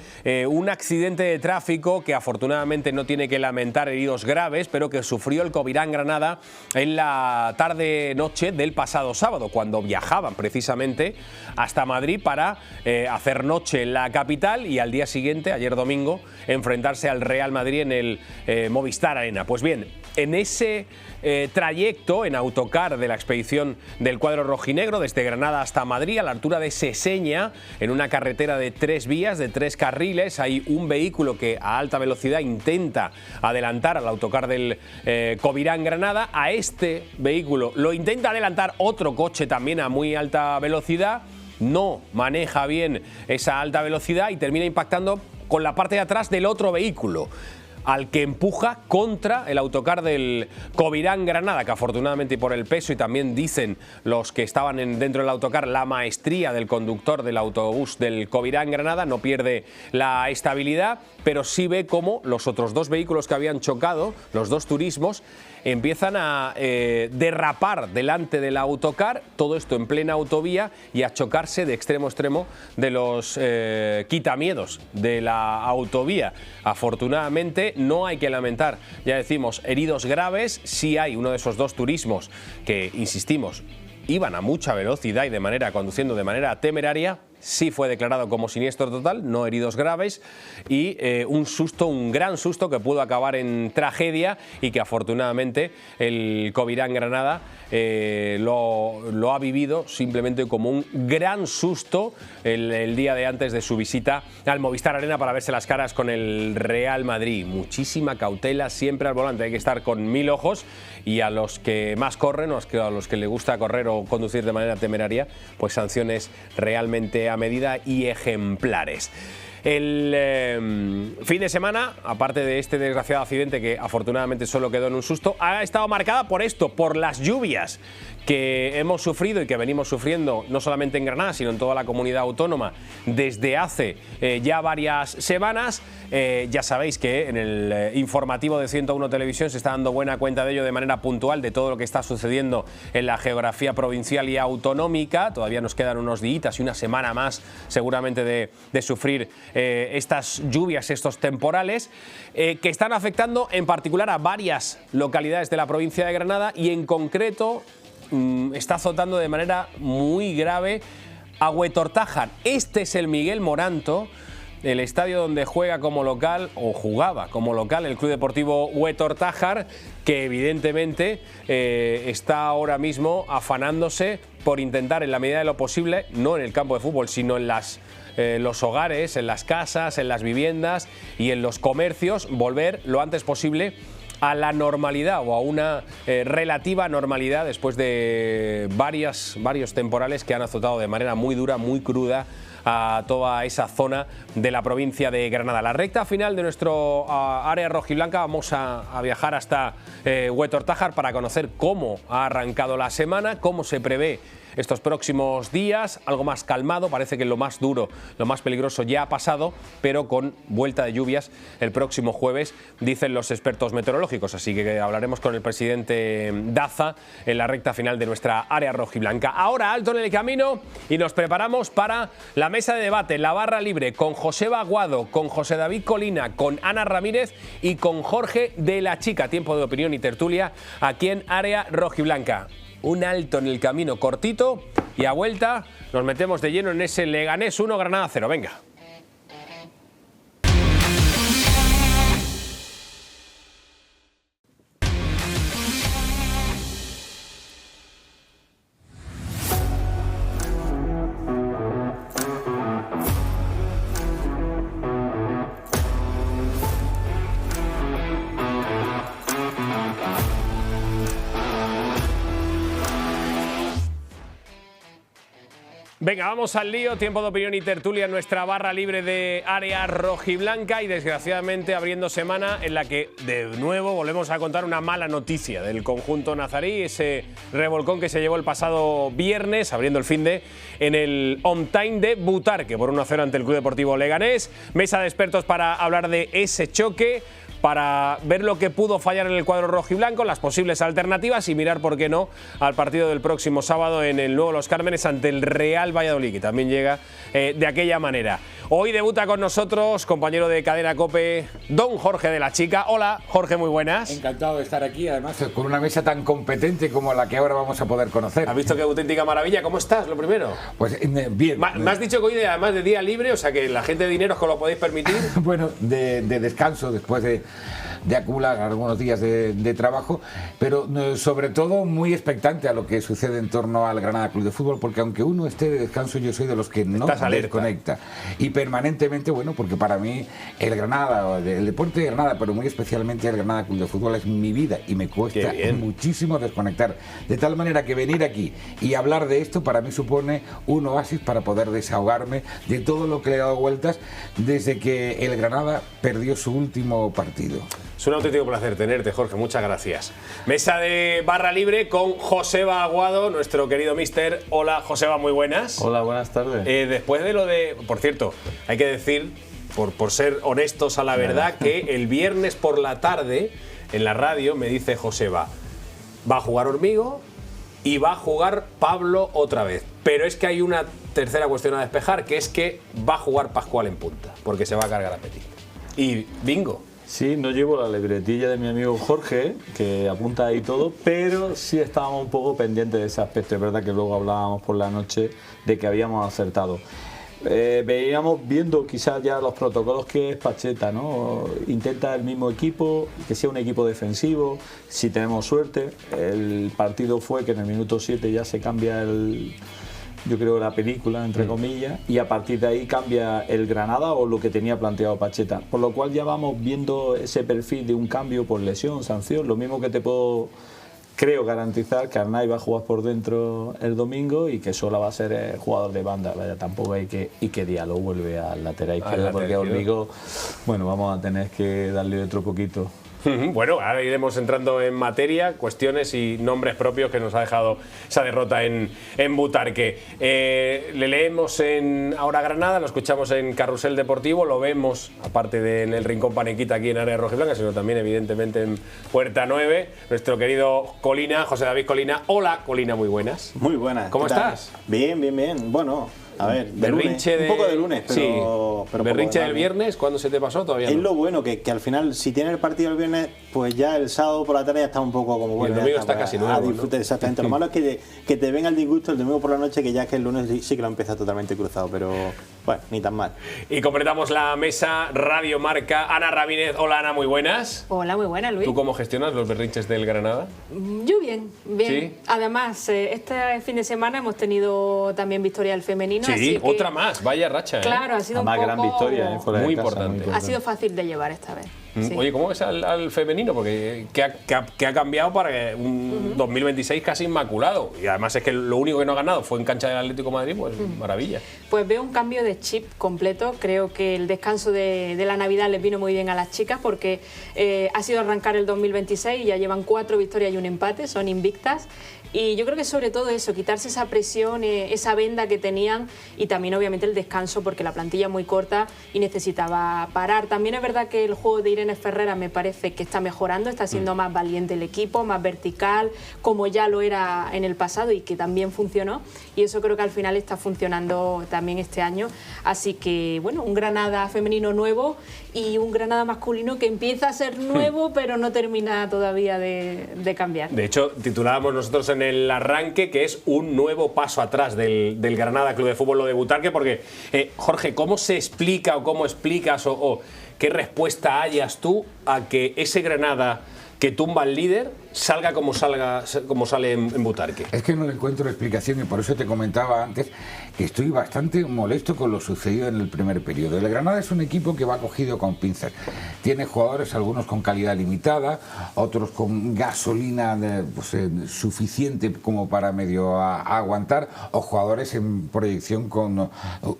un accidente de tráfico que afortunadamente no tiene que lamentar heridos graves, pero que sufrió el Covirán Granada en la tarde-noche del pasado sábado, cuando viajaban precisamente hasta Madrid para hacer noche en la capital y al día siguiente, ayer domingo, enfrentarse al Real Madrid en el Movistar Arena. Pues bien, en ese trayecto en autocar de la expedición del cuadro rojinegro desde Granada hasta Madrid, a la altura de Seseña, en una carretera de 3 vías, de 3 carriles, hay un vehículo que a alta velocidad intenta adelantar al autocar del Covirán Granada. A este vehículo lo intenta adelantar otro coche también a muy alta velocidad, no maneja bien esa alta velocidad y termina impactando con la parte de atrás del otro vehículo, al que empuja contra el autocar del Covirán Granada, que afortunadamente, y por el peso, y también dicen los que estaban dentro del autocar, la maestría del conductor del autobús del Covirán Granada, no pierde la estabilidad, pero sí ve cómo los otros 2 vehículos que habían chocado, los 2 turismos, empiezan a derrapar delante del autocar, todo esto en plena autovía, y a chocarse de extremo a extremo de los quitamiedos de la autovía. Afortunadamente no hay que lamentar, ya decimos, heridos graves. Sí hay uno de esos 2 turismos que, insistimos, iban a mucha velocidad y conduciendo de manera temeraria. Sí fue declarado como siniestro total, no heridos graves, y un gran susto que pudo acabar en tragedia y que afortunadamente el Covirán Granada lo ha vivido simplemente como un gran susto el día de antes de su visita al Movistar Arena para verse las caras con el Real Madrid. Muchísima cautela siempre al volante, hay que estar con 1000 ojos, y a los que más corren o a los que les gusta correr o conducir de manera temeraria, pues sanciones realmente a medida y ejemplares. El fin de semana, aparte de este desgraciado accidente que afortunadamente solo quedó en un susto, ha estado marcada por esto, por las lluvias que hemos sufrido y que venimos sufriendo no solamente en Granada, sino en toda la comunidad autónoma desde hace ya varias semanas. Ya sabéis que en el informativo de 101 Televisión se está dando buena cuenta de ello de manera puntual, de todo lo que está sucediendo en la geografía provincial y autonómica. Todavía nos quedan unos días y una semana más seguramente de sufrir estas lluvias, estos temporales, que están afectando en particular a varias localidades de la provincia de Granada, y en concreto está azotando de manera muy grave a Huetortájar. Este es el Miguel Moranto, el estadio donde juega como local, o jugaba como local, el Club Deportivo Huetortájar, que evidentemente está ahora mismo afanándose por intentar, en la medida de lo posible, no en el campo de fútbol, sino en los hogares, en las casas, en las viviendas y en los comercios, volver lo antes posible a la normalidad, o a una relativa normalidad, después de varios temporales que han azotado de manera muy dura, muy cruda, a toda esa zona de la provincia de Granada. La recta final de nuestro área rojiblanca, vamos a viajar hasta Huetortájar para conocer cómo ha arrancado la semana, cómo se prevé estos próximos días, algo más calmado, parece que lo más duro, lo más peligroso ya ha pasado, pero con vuelta de lluvias el próximo jueves, dicen los expertos meteorológicos, así que hablaremos con el presidente Daza en la recta final de nuestra área rojiblanca. Ahora alto en el camino y nos preparamos para la mesa de debate, la barra libre, con Joseba Aguado, con José David Colina, con Ana Ramírez y con Jorge de la Chica. Tiempo de opinión y tertulia aquí en área rojiblanca. Un alto en el camino cortito y a vuelta nos metemos de lleno en ese Leganés 1, Granada 0. Venga. Venga, vamos al lío, tiempo de opinión y tertulia en nuestra barra libre de área rojiblanca y desgraciadamente abriendo semana en la que de nuevo volvemos a contar una mala noticia del conjunto nazarí, ese revolcón que se llevó el pasado viernes, abriendo el finde en el on time de Butarque por 1-0 ante el Club Deportivo Leganés. Mesa de expertos para hablar de ese choque, para ver lo que pudo fallar en el cuadro rojiblanco, las posibles alternativas y mirar, por qué no, al partido del próximo sábado en el nuevo Los Cármenes ante el Real Valladolid, que también llega de aquella manera. Hoy debuta con nosotros, compañero de Cadena COPE, don Jorge de la Chica. Hola, Jorge, muy buenas. Encantado de estar aquí, además con una mesa tan competente como la que ahora vamos a poder conocer. ¿Has visto qué auténtica maravilla? ¿Cómo estás, lo primero? Pues bien. Me has dicho que hoy, además de día libre, o sea que la gente de dinero os lo podéis permitir. Bueno, de descanso después de acumular algunos días de trabajo, pero sobre todo muy expectante a lo que sucede en torno al Granada Club de Fútbol, porque aunque uno esté de descanso, yo soy de los que no desconecta. Y permanentemente, bueno, porque para mí el Granada, el deporte de Granada, pero muy especialmente el Granada Club de Fútbol es mi vida y me cuesta muchísimo desconectar. De tal manera que venir aquí y hablar de esto para mí supone un oasis para poder desahogarme de todo lo que le he dado vueltas desde que el Granada perdió su último partido. Es un auténtico placer tenerte, Jorge, muchas gracias. Mesa de barra libre con Joseba Aguado, nuestro querido mister. Hola, Joseba, muy buenas. Hola, buenas tardes. Después de lo de... Por cierto, hay que decir, por ser honestos a la verdad, que el viernes por la tarde, en la radio, me dice Joseba, va a jugar Hormigo y va a jugar Pablo otra vez. Pero es que hay una tercera cuestión a despejar, que es que va a jugar Pascual en punta, porque se va a cargar a Petit. Y bingo. Sí, no llevo la libretilla de mi amigo Jorge, que apunta ahí todo, pero sí estábamos un poco pendientes de ese aspecto. Es verdad que luego hablábamos por la noche de que habíamos acertado. Veíamos viendo quizás ya los protocolos que es Pacheta, ¿no? Intenta el mismo equipo, que sea un equipo defensivo, si tenemos suerte. El partido fue que en el minuto 7 ya se cambia yo creo la película, entre comillas, y a partir de ahí cambia el Granada o lo que tenía planteado Pacheta. Por lo cual ya vamos viendo ese perfil de un cambio por lesión, sanción. Lo mismo que te puedo, creo, garantizar que Arnaiz va a jugar por dentro el domingo y que Sola va a ser jugador de banda. Vaya, tampoco hay que... Y que Diallo vuelve al lateral izquierdo, porque Hormigo, bueno, vamos a tener que darle otro poquito. Bueno, ahora iremos entrando en materia, cuestiones y nombres propios que nos ha dejado esa derrota en Butarque. Le leemos en Ahora Granada, lo escuchamos en Carrusel Deportivo, lo vemos, aparte de en el Rincón Panequita aquí en área rojiblanca, sino también evidentemente en Puerta 9, nuestro querido Colina, José David Colina. Hola, Colina, muy buenas. Muy buenas. ¿Cómo estás? Bien, bien, bien. Bueno, a ver, berrinche un poco de lunes, pero... Sí. ¿Berrinche del viernes? ¿Cuándo se te pasó? Todavía es no. lo bueno, que al final, si tienes el partido el viernes, pues ya el sábado por la tarde ya está un poco como... Bueno, el domingo está casi nuevo, disfrutar, ¿no? Exactamente. Lo malo es que te venga el disgusto el domingo por la noche, que ya es que el lunes sí que lo empieza totalmente cruzado, pero bueno, ni tan mal. Y completamos la mesa Radio Marca. Ana Ramírez. Hola, Ana, muy buenas. Hola, muy buenas, Luis. ¿Tú cómo gestionas los berrinches del Granada? Yo bien, bien. ¿Sí? Además, este fin de semana hemos tenido también victoria del femenino. Sí, así otra más, vaya racha. Claro, ha sido Además, un poco... gran victoria, fuera muy de casa, importante. Ha sido fácil de llevar esta vez. Sí. Oye, ¿cómo ves al femenino? Porque ¿qué ha cambiado para que un 2026 casi inmaculado? Y además es que lo único que no ha ganado fue en cancha del Atlético de Madrid, pues maravilla. Pues veo un cambio de chip completo. Creo que el descanso de la Navidad les vino muy bien a las chicas porque ha sido arrancar el 2026 y ya llevan 4 victorias y un empate, son invictas. Y yo creo que sobre todo eso, quitarse esa presión, esa venda que tenían y también obviamente el descanso porque la plantilla es muy corta y necesitaba parar. También es verdad que el juego de Irene Ferrera me parece que está mejorando, está siendo más valiente el equipo, más vertical, como ya lo era en el pasado y que también funcionó. Y eso creo que al final está funcionando también este año. Así que, bueno, un Granada femenino nuevo y un Granada masculino que empieza a ser nuevo, pero no termina todavía de cambiar. De hecho, titulábamos nosotros en el arranque que es un nuevo paso atrás del Granada Club de Fútbol lo de Butarque, porque, Jorge, ¿cómo se explica o cómo explicas o qué respuesta hayas tú a que ese Granada que tumba al líder salga como sale en Butarque? Es que no le encuentro explicación y por eso te comentaba antes que estoy bastante molesto con lo sucedido en el primer periodo. El Granada es un equipo que va cogido con pinzas. Tiene jugadores, algunos con calidad limitada, otros con gasolina suficiente como para medio aguantar, o jugadores en proyección con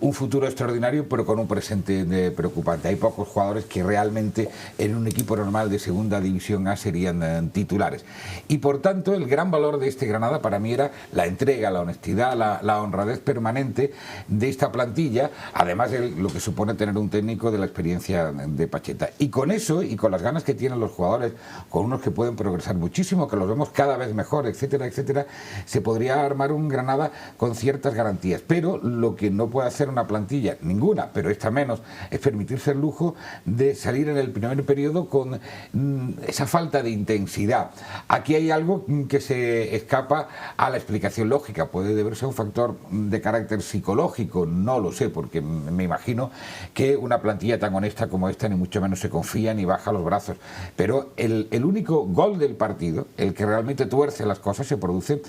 un futuro extraordinario pero con un presente preocupante. Hay pocos jugadores que realmente en un equipo normal de segunda división A serían titulares. Y por tanto el gran valor de este Granada para mí era la entrega, la honestidad, la honradez permanente de esta plantilla, además de lo que supone tener un técnico de la experiencia de Pacheta. Y con eso y con las ganas que tienen los jugadores, con unos que pueden progresar muchísimo, que los vemos cada vez mejor, etcétera, etcétera, se podría armar un Granada con ciertas garantías. Pero lo que no puede hacer una plantilla, ninguna, pero esta menos, es permitirse el lujo de salir en el primer periodo con esa falta de intensidad. Aquí hay algo que se escapa a la explicación lógica. Puede deberse a un factor de carácter psicológico, no lo sé, porque me imagino que una plantilla tan honesta como esta ni mucho menos se confía ni baja los brazos. Pero el único gol del partido, el que realmente tuerce las cosas, se produce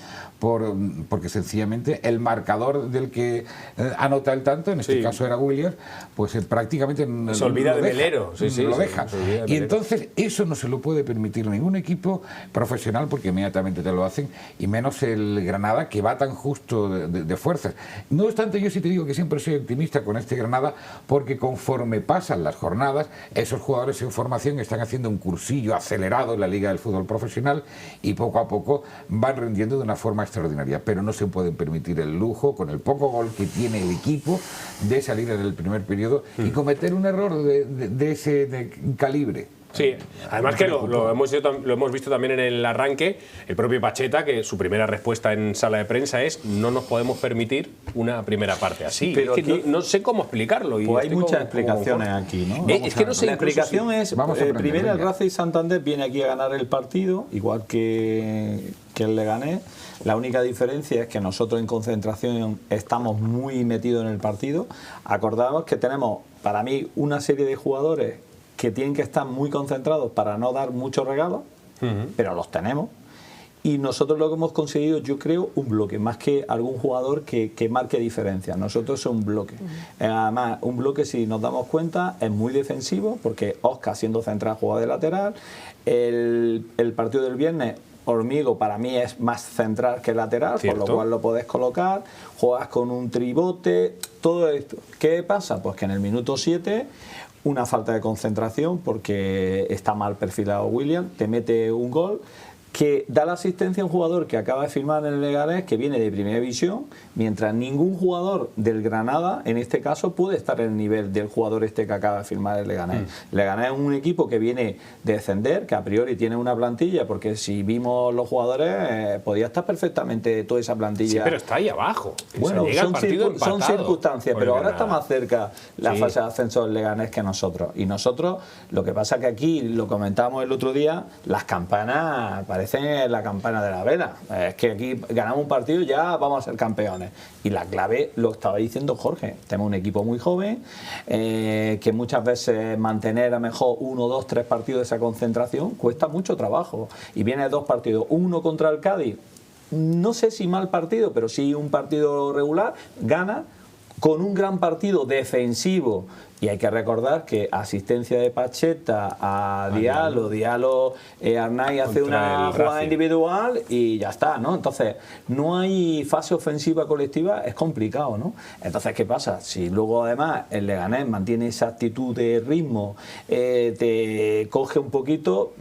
porque sencillamente el marcador del que anota el tanto, en este caso era Williams, pues prácticamente se olvida de Melero. Lo deja. Y entonces eso no se lo puede permitir ningún equipo profesional, porque inmediatamente te lo hacen, y menos el Granada, que va tan justo de fuerzas. No obstante, yo sí te digo que siempre soy optimista con este Granada, porque conforme pasan las jornadas, esos jugadores en formación están haciendo un cursillo acelerado en la Liga del Fútbol Profesional y poco a poco van rindiendo de una forma extraordinaria. Pero no se pueden permitir el lujo, con el poco gol que tiene el equipo, de salir en el primer periodo y cometer un error de ese calibre. Sí, además que lo hemos visto también en el arranque, el propio Pacheta, que su primera respuesta en sala de prensa es: no nos podemos permitir una primera parte así. Pero es que no sé cómo explicarlo. Pues hay muchas explicaciones aquí, ¿no? Es que no sé, la explicación es, primero el Racing Santander viene aquí a ganar el partido, igual que el Leganés. La única diferencia es que nosotros en concentración estamos muy metidos en el partido. Acordamos que tenemos, para mí, una serie de jugadores que tienen que estar muy concentrados para no dar muchos regalos, pero los tenemos. Y nosotros lo que hemos conseguido, yo creo, un bloque, más que algún jugador que marque diferencia. Nosotros es un bloque. Además, un bloque, si nos damos cuenta, es muy defensivo, porque Oscar, siendo central, juega de lateral. El partido del viernes, Hormigo, para mí es más central que lateral, ¿cierto? Por lo cual lo podés colocar, juegas con un tribote, todo esto. ¿Qué pasa? Pues que en el minuto 7, una falta de concentración, porque está mal perfilado William, te mete un gol que da la asistencia a un jugador que acaba de firmar en el Leganés, que viene de primera división, mientras ningún jugador del Granada, en este caso, puede estar en el nivel del jugador este que acaba de firmar el Leganés. Leganés es un equipo que viene de descender, que a priori tiene una plantilla, porque si vimos los jugadores, podía estar perfectamente toda esa plantilla. Sí, pero está ahí abajo. Bueno, son circunstancias, pero ahora está más cerca la fase de ascenso del Leganés que nosotros. Y nosotros, lo que pasa que aquí, lo comentábamos el otro día, las campanas parecen la campana de la vela. Es que aquí ganamos un partido, ya vamos a ser campeones. Y la clave, lo estaba diciendo Jorge, tenemos un equipo muy joven, que muchas veces mantener a mejor 1, 2, 3 partidos de esa concentración cuesta mucho trabajo. Y viene 2 partidos, uno contra el Cádiz, no sé si mal partido, pero sí un partido regular, gana. con un gran partido defensivo. Y hay que recordar que asistencia de Pacheta a Diallo, Arnaiz hace una jugada individual y ya está, ¿no? Entonces, no hay fase ofensiva colectiva, es complicado, ¿no? Entonces, ¿qué pasa? Si luego además el Leganés mantiene esa actitud de ritmo, te coge un poquito,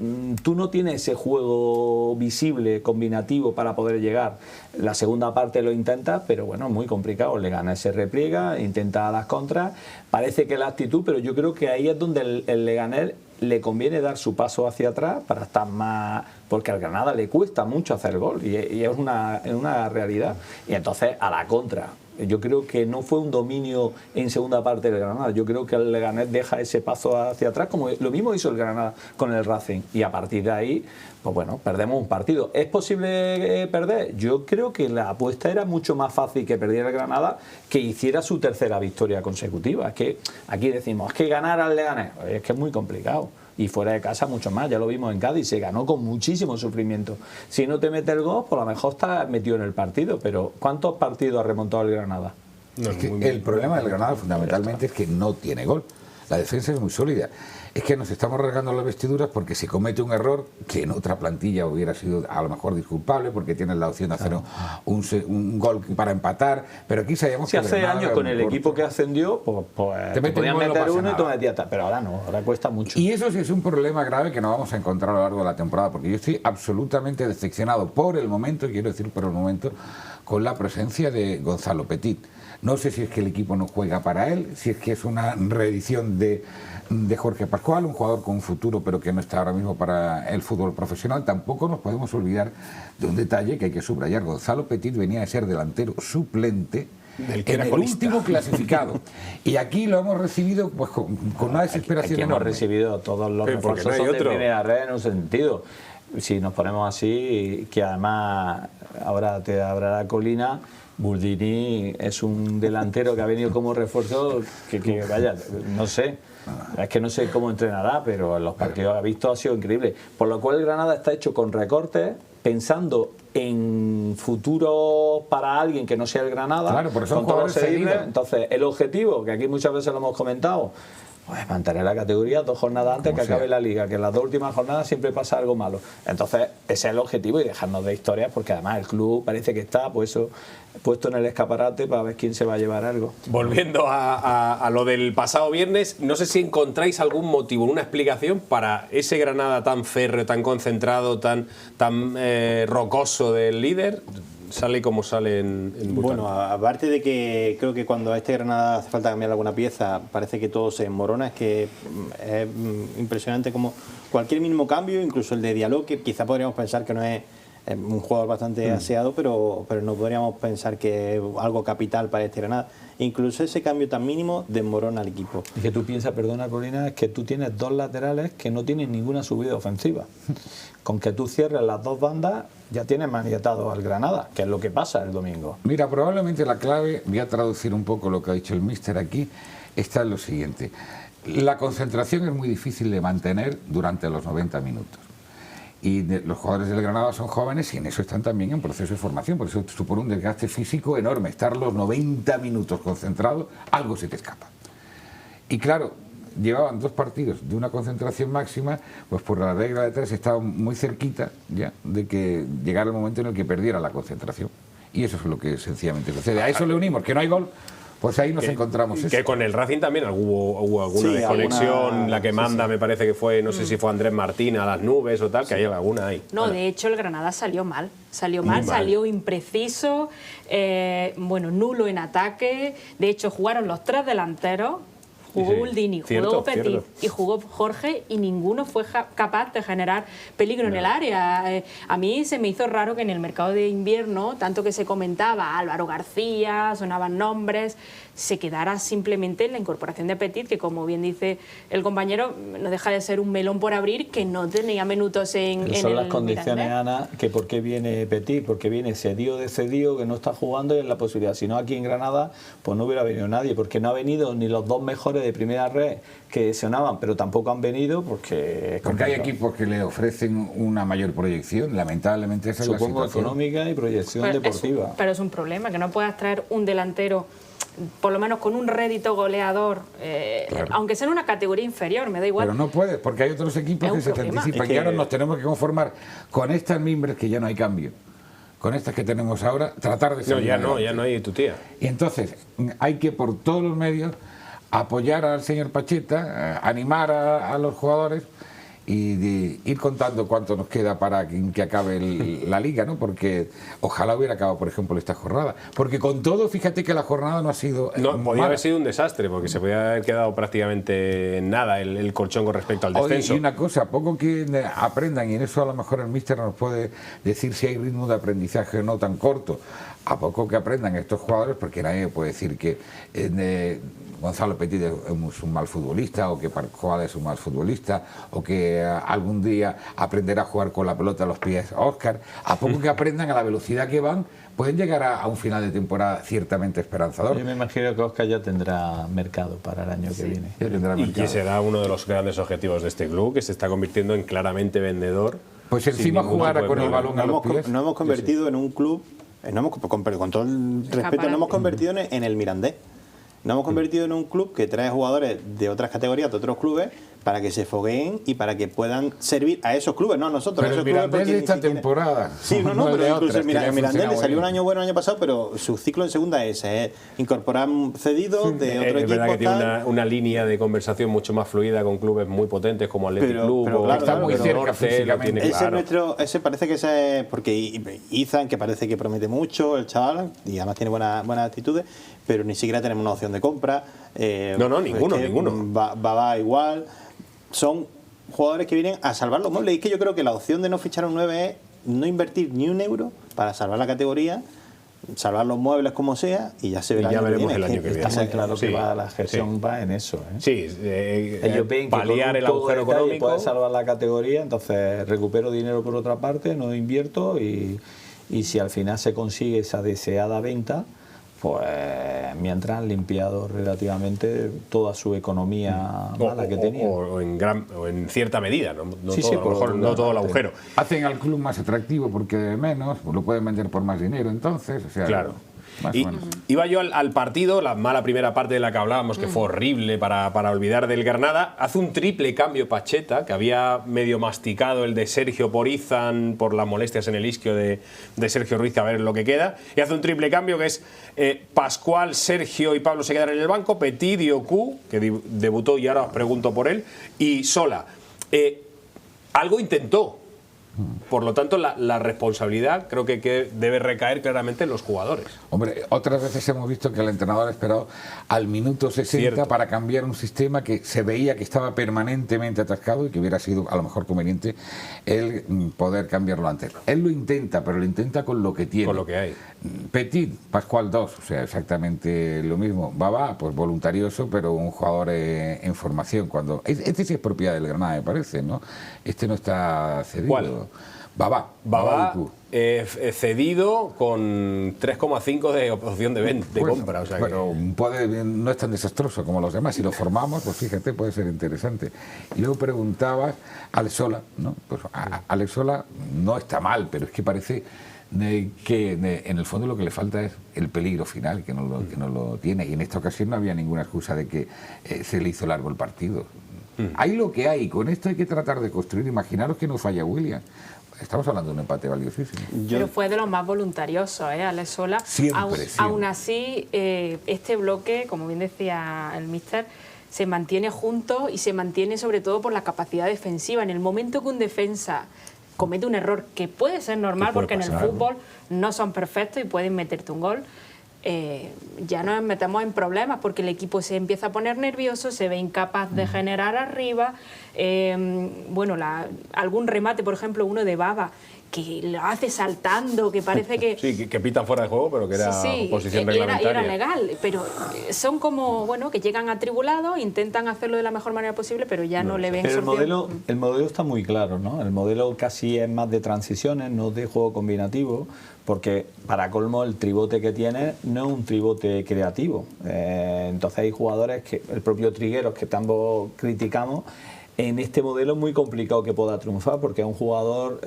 tú no tienes ese juego visible, combinativo para poder llegar. La segunda parte lo intenta, pero bueno, es muy complicado. El Leganés se repliega, intenta las contras, parece que la actitud, pero yo creo que ahí es donde el Leganés le conviene dar su paso hacia atrás para estar más, porque al Granada le cuesta mucho hacer gol y es una realidad. Y entonces a la contra. Yo creo que no fue un dominio en segunda parte del Granada. Yo creo que el Leganés deja ese paso hacia atrás, como lo mismo hizo el Granada con el Racing. Y a partir de ahí, pues bueno, perdemos un partido. ¿Es posible perder? Yo creo que la apuesta era mucho más fácil que perdiera el Granada que hiciera su tercera victoria consecutiva. Es que aquí decimos, es que ganar al Leganés, es que es muy complicado. Y fuera de casa mucho más, ya lo vimos en Cádiz, se ganó con muchísimo sufrimiento. Si no te mete el gol, pues a lo mejor estás metido en el partido, pero ¿cuántos partidos ha remontado el Granada? No, es que el problema del Granada fundamentalmente es que no tiene gol. La defensa es muy sólida. Es que nos estamos rasgando las vestiduras porque se comete un error que en otra plantilla hubiera sido a lo mejor disculpable, porque tienes la opción de hacer un gol para empatar, pero aquí sabíamos que hace años con el equipo que ascendió, pues te podían meter uno y tú metías, pero ahora no, ahora cuesta mucho. Y eso sí es un problema grave que nos vamos a encontrar a lo largo de la temporada, porque yo estoy absolutamente decepcionado por el momento, quiero decir por el momento, con la presencia de Gonzalo Petit. No sé si es que el equipo no juega para él, si es que es una reedición de Jorge Pascual, un jugador con un futuro pero que no está ahora mismo para el fútbol profesional. Tampoco nos podemos olvidar de un detalle que hay que subrayar. Gonzalo Petit venía de ser delantero suplente en el último clasificado. Y aquí lo hemos recibido pues con una desesperación aquí enorme. Hemos recibido todos los refuerzos de primera red en un sentido. Si nos ponemos así, que además ahora te abrirá Colina, Burdini es un delantero que ha venido como refuerzo que vaya, no sé, es que no sé cómo entrenará, pero en los partidos que ha visto ha sido increíble. Por lo cual el Granada está hecho con recortes, pensando en futuro para alguien que no sea el Granada, claro, por eso con todo seguible. Entonces el objetivo, que aquí muchas veces lo hemos comentado, pues mantener la categoría 2 jornadas antes que acabe la liga, que en las 2 últimas jornadas siempre pasa algo malo. Entonces ese es el objetivo y dejarnos de historias, porque además el club parece que está puesto en el escaparate para ver quién se va a llevar algo. Volviendo a lo del pasado viernes, no sé si encontráis algún motivo, una explicación para ese Granada tan férreo, tan concentrado, tan rocoso del líder. Sale como sale en Bután. Bueno, aparte de que creo que cuando a este Granada hace falta cambiar alguna pieza, parece que todo se enmorona. Es que es impresionante como cualquier mínimo cambio, incluso el de Diallo, que quizá podríamos pensar que no es un jugador bastante aseado, pero no podríamos pensar que es algo capital para este Granada. Incluso ese cambio tan mínimo desmorona al equipo. Y que tú piensas, perdona Corina, es que tú tienes 2 laterales que no tienen ninguna subida ofensiva. Con que tú cierres las 2 bandas ya tienes maniatado al Granada, que es lo que pasa el domingo. Mira, probablemente la clave, voy a traducir un poco lo que ha dicho el míster aquí, está en lo siguiente. La concentración es muy difícil de mantener durante los 90 minutos. Y los jugadores del Granada son jóvenes y en eso están también en proceso de formación, por eso supone un desgaste físico enorme. Estar los 90 minutos concentrados, algo se te escapa. Y claro, llevaban 2 partidos de una concentración máxima, pues por la regla de 3 estaban muy cerquita ya de que llegara el momento en el que perdiera la concentración. Y eso es lo que sencillamente sucede. A eso le unimos, que no hay gol. Pues ahí nos encontramos. Que con el Racing también hubo alguna desconexión, la que manda me parece que fue, no sé si fue Andrés Martín a las nubes o tal, que hay alguna ahí. No, de hecho el Granada salió mal, salió impreciso, nulo en ataque, de hecho jugaron los 3 delanteros. Jugó Burdini, jugó Petit y jugó Jorge y ninguno fue capaz de generar peligro en el área. A mí se me hizo raro que en el mercado de invierno, tanto que se comentaba Álvaro García, sonaban nombres, se quedara simplemente en la incorporación de Petit, que como bien dice el compañero, no deja de ser un melón por abrir, que no tenía minutos en son las condiciones, Ana, que por qué viene Petit, porque viene cedido de cedido, que no está jugando y es la posibilidad. Si no, aquí en Granada, pues no hubiera venido nadie, porque no ha venido ni los 2 mejores de primera red que sonaban, pero tampoco han venido porque hay equipos que le ofrecen una mayor proyección, lamentablemente esa es la supongo situación. económica y proyección deportiva. Pero es un problema, que no puedas traer un delantero, por lo menos con un rédito goleador, Claro. aunque sea en una categoría inferior, me da igual. Pero no puedes, porque hay otros equipos Es que un se te problema. anticipan Es que- y ahora nos tenemos que conformar con estas mimbres que ya no hay cambio. Con estas que tenemos ahora, tratar de No, salir ya no, adelante. ya no hay tu tía. Y entonces hay que por todos los medios apoyar al señor Pacheta, animar a los jugadores y ir contando cuánto nos queda para que acabe la liga, ¿no? Porque ojalá hubiera acabado, por ejemplo, esta jornada. Porque con todo, fíjate que la jornada no ha sido No, podía mala. haber sido un desastre, porque se podía haber quedado prácticamente en nada el colchón con respecto al Oye, descenso. y una cosa, a poco que aprendan, y en eso a lo mejor el míster nos puede decir si hay ritmo de aprendizaje o no tan corto, a poco que aprendan estos jugadores, porque nadie puede decir que Gonzalo Petit es un mal futbolista, o que Parcoada es un mal futbolista, o que algún día aprenderá a jugar con la pelota a los pies Óscar. A poco que aprendan a la velocidad que van, pueden llegar a un final de temporada ciertamente esperanzador. Yo me imagino que Óscar ya tendrá mercado para el año que viene. Ya tendrá Y mercado. que será uno de los grandes objetivos de este club, que se está convirtiendo en claramente vendedor. Pues sin encima ningún jugara tipo de con el problema. balón a los pies. No hemos convertido en un club, con todo el respeto, no hemos convertido en el Mirandés. No hemos convertido en un club que trae jugadores de otras categorías, de otros clubes, para que se fogueen y para que puedan servir a esos clubes, no a nosotros. Pero a el esos clubes, Mirandés porque de ni esta siquiera- temporada. Sí, no, el pero de incluso otras, que le el ha Mirandés le funcionado salió un bien. año bueno el año pasado, pero su ciclo en segunda es incorporar cedidos de otro Es equipo. verdad que tiene tal. una línea de conversación mucho más fluida con clubes muy potentes como Athletic Pero- Club pero o claro, está muy Norte, cerca lo físicamente. tiene Ese claro. ese parece que ese es porque Izan, que parece que promete mucho, el chaval, y además tiene buenas actitudes, pero ni siquiera tenemos una opción de compra. No, ninguno. Va igual. Son jugadores que vienen a salvar los muebles. Y es que yo creo que la opción de no fichar un 9 es no invertir ni un euro para salvar la categoría, salvar los muebles como sea, y ya se verá. Y ya veremos el año que Está viene. muy claro Sí, que la gestión sí. va en eso. ¿eh? Sí, Ellos ven que paliar con el un poco agujero de detalle económico. puede salvar la categoría, entonces recupero dinero por otra parte, no invierto y si al final se consigue esa deseada venta, pues mientras han limpiado relativamente toda su economía mala que tenía. O en cierta medida, no Sí, todo, sí, a lo mejor por no todo el una parte. agujero. Hacen al club más atractivo porque menos, pues lo pueden vender por más dinero entonces, o sea, Claro. más o Y menos. iba yo al partido, la mala primera parte de la que hablábamos, que fue horrible para olvidar del Granada. Hace un triple cambio Pacheta, que había medio masticado el de Sergio por Izan, por las molestias en el isquio de Sergio Ruiz, a ver lo que queda. Y hace un triple cambio que es Pascual, Sergio y Pablo se quedan en el banco, Petit, Dioku, que debutó y ahora os pregunto por él, y Sola. Algo intentó. Por lo tanto, la responsabilidad creo que debe recaer claramente en los jugadores. Hombre, otras veces hemos visto que el entrenador ha esperado al minuto 60 Cierto. para cambiar un sistema que se veía que estaba permanentemente atascado y que hubiera sido a lo mejor conveniente él poder cambiarlo antes. Él lo intenta, pero lo intenta con lo que tiene. Con lo que hay. Petit, Pascual 2, o sea, exactamente lo mismo. Babá, pues voluntarioso, pero un jugador en formación. Este sí es propiedad del Granada, me parece, ¿no? Este no está cedido. ¿Cuál? Babá. Babá Dioku. cedido con 3,5 de opción de Bueno, compra. O sea pero no es tan desastroso como los demás. Si lo formamos, pues fíjate, puede ser interesante. Y luego preguntabas a Alex Sola, ¿no? Pues Alex Sola no está mal, pero es que parece que en el fondo lo que le falta es el peligro final, que no lo tiene. Y en esta ocasión no había ninguna excusa de que se le hizo largo el partido. Hay lo que hay, con esto hay que tratar de construir. Imaginaros que no falla William. Estamos hablando de un empate valiosísimo. Pero fue de los más voluntariosos, Alex Sola. Siempre. Aún así, este bloque, como bien decía el míster, se mantiene junto y se mantiene sobre todo por la capacidad defensiva. En el momento que un defensa comete un error, que puede ser normal porque en el fútbol no son perfectos y pueden meterte un gol, ya nos metemos en problemas porque el equipo se empieza a poner nervioso, se ve incapaz de generar arriba. Algún remate, por ejemplo, uno de Baba, que lo hace saltando, que parece que... Sí, que pitan fuera de juego, pero que era posición reglamentaria. Era legal, pero son como, bueno, que llegan atribulados, intentan hacerlo de la mejor manera posible, pero ya no le ven pero solución. el modelo está muy claro, ¿no? El modelo casi es más de transiciones, no de juego combinativo, porque para colmo el tribote que tiene no es un tribote creativo. Entonces hay jugadores que, el propio Trigueros, que ambos criticamos, en este modelo es muy complicado que pueda triunfar porque es un jugador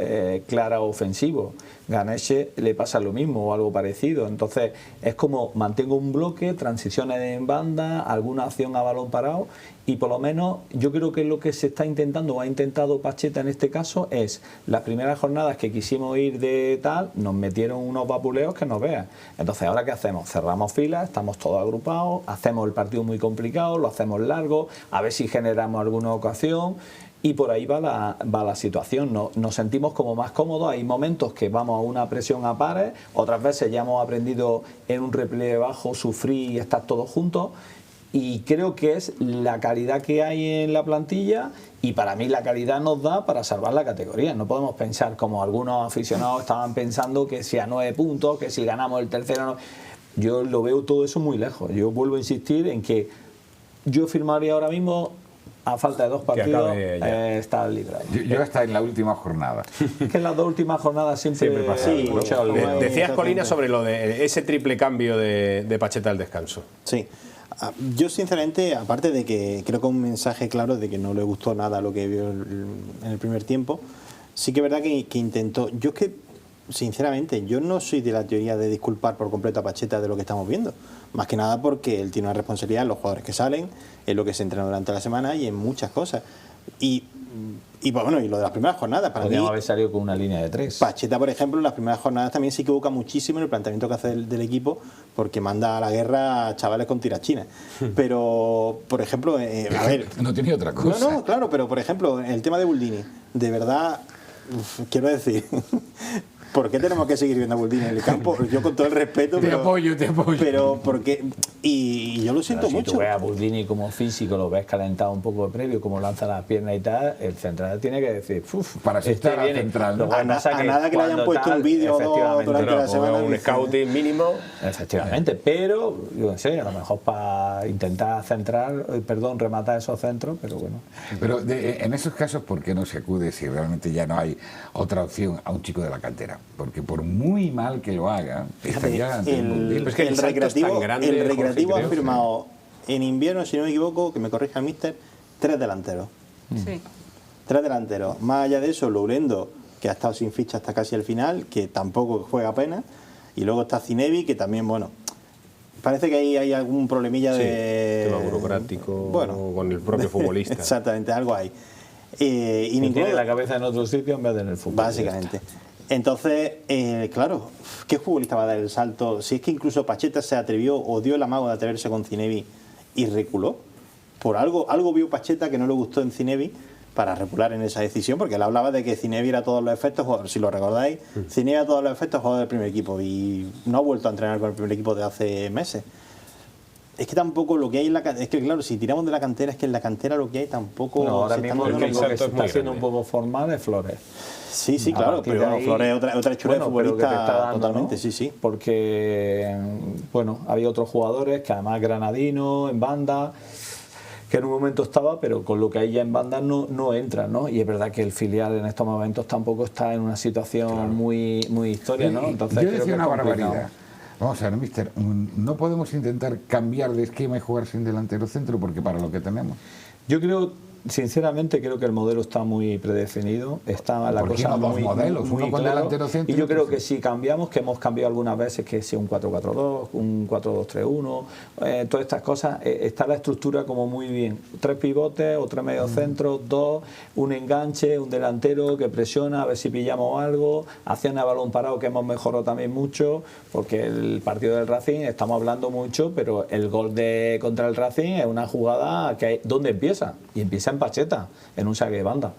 clara ofensivo. Ganeche le pasa lo mismo o algo parecido. Entonces es como mantengo un bloque, transiciones en banda, alguna acción a balón parado, y por lo menos yo creo que lo que se está intentando o ha intentado Pacheta en este caso es las primeras jornadas que quisimos ir de tal, nos metieron unos vapuleos que nos vean. Entonces ahora ¿qué hacemos? Cerramos filas, estamos todos agrupados, hacemos el partido muy complicado, lo hacemos largo, a ver si generamos alguna ocasión. Y por ahí va la situación, nos sentimos como más cómodos, hay momentos que vamos a una presión a pares, otras veces ya hemos aprendido en un repliegue bajo, sufrir y estar todos juntos, y creo que es la calidad que hay en la plantilla, y para mí la calidad nos da para salvar la categoría. No podemos pensar como algunos aficionados estaban pensando que si a 9 puntos, que si ganamos el tercero, no. Yo lo veo todo eso muy lejos. Yo vuelvo a insistir en que yo firmaría ahora mismo, a falta de 2 partidos, está librado. Yo hasta en la última jornada. Que en las 2 últimas jornadas siempre pasa. Sí, ¿no? Decías, Colina, sobre lo de ese triple cambio de Pacheta al descanso. Sí. Yo sinceramente, aparte de que creo que un mensaje claro de que no le gustó nada lo que vio en el primer tiempo, sí que es verdad que intentó. Yo es que, sinceramente, yo no soy de la teoría de disculpar por completo a Pacheta de lo que estamos viendo. Más que nada porque él tiene una responsabilidad en los jugadores que salen, en lo que se entrena durante la semana y en muchas cosas. Y bueno, y lo de las primeras jornadas, para podríamos mí, haber salido con una línea de 3. Pacheta, por ejemplo, en las primeras jornadas también se equivoca muchísimo en el planteamiento que hace del equipo, porque manda a la guerra a chavales con tirachinas. Pero, por ejemplo, a ver... No tenía otra cosa. No, claro, pero por ejemplo, el tema de Buldini, de verdad, quiero decir... ¿Por qué tenemos que seguir viendo a Buldini en el campo? Yo con todo el respeto, te apoyo. Pero porque y yo lo siento si mucho. Si tú ves a Buldini como físico, lo ves calentado un poco de previo, como lanza las piernas y tal, el central tiene que decir, para asustar al central. ¿No? A nada que le hayan puesto un vídeo durante la semana. Un scouting mínimo. Efectivamente, pero yo no sé, a lo mejor para intentar rematar esos centros, pero bueno. Pero en esos casos, ¿por qué no se acude si realmente ya no hay otra opción a un chico de la cantera? Porque por muy mal que lo haga, estaría ante el Recreativo ha firmado en invierno, si no me equivoco, que me corrija el míster, 3 delanteros. Sí. 3 delanteros. Más allá de eso, Lourendo, que ha estado sin ficha hasta casi el final, que tampoco juega apenas. Y luego está Zinebi, que también, bueno, parece que ahí hay algún problemilla de... tema burocrático, bueno, con el propio futbolista. Exactamente, algo hay. Y tiene la cabeza en otro sitio en vez de en el fútbol. Básicamente. Entonces, claro, ¿qué futbolista va a dar el salto? Si es que incluso Pacheta se atrevió o dio el amago de atreverse con Zinebi y reculó. Por algo vio Pacheta que no le gustó en Zinebi para recular en esa decisión, porque él hablaba de que Zinebi era a todos los efectos, si lo recordáis, Zinebi era a todos los efectos jugador del primer equipo y no ha vuelto a entrenar con el primer equipo de hace meses. Es que tampoco lo que hay en la cantera, es que claro, si tiramos de la cantera, es que en la cantera lo que hay tampoco... No, ahora mismo el único que se está haciendo un poco formal es Flores. Sí, claro, pero bueno, Flores es otra hechura de futbolista que te está dando, totalmente, ¿no? Sí. Porque, bueno, había otros jugadores que además Granadino, en banda, que en un momento estaba, pero con lo que hay ya en banda no entra, ¿no? Y es verdad que el filial en estos momentos tampoco está en una situación muy historia, ¿no? Entonces, yo decía una barbaridad. Vamos a ver, mister, no podemos intentar cambiar de esquema y jugar sin delantero centro, porque para lo que tenemos. Yo creo, sinceramente, creo que el modelo está muy predefinido, está la cosa muy con delantero centro. Y yo creo que si cambiamos, que hemos cambiado algunas veces, que si un 4-4-2, un 4-2-3-1, todas estas cosas, está la estructura como muy bien. 3 pivotes o 3 mediocentros, 2, un enganche, un delantero que presiona a ver si pillamos algo, acciones a balón parado que hemos mejorado también mucho, porque el partido del Racing estamos hablando mucho, pero el gol contra el Racing es una jugada que ¿dónde empieza? Y empieza en Pacheta, en un saque de banda.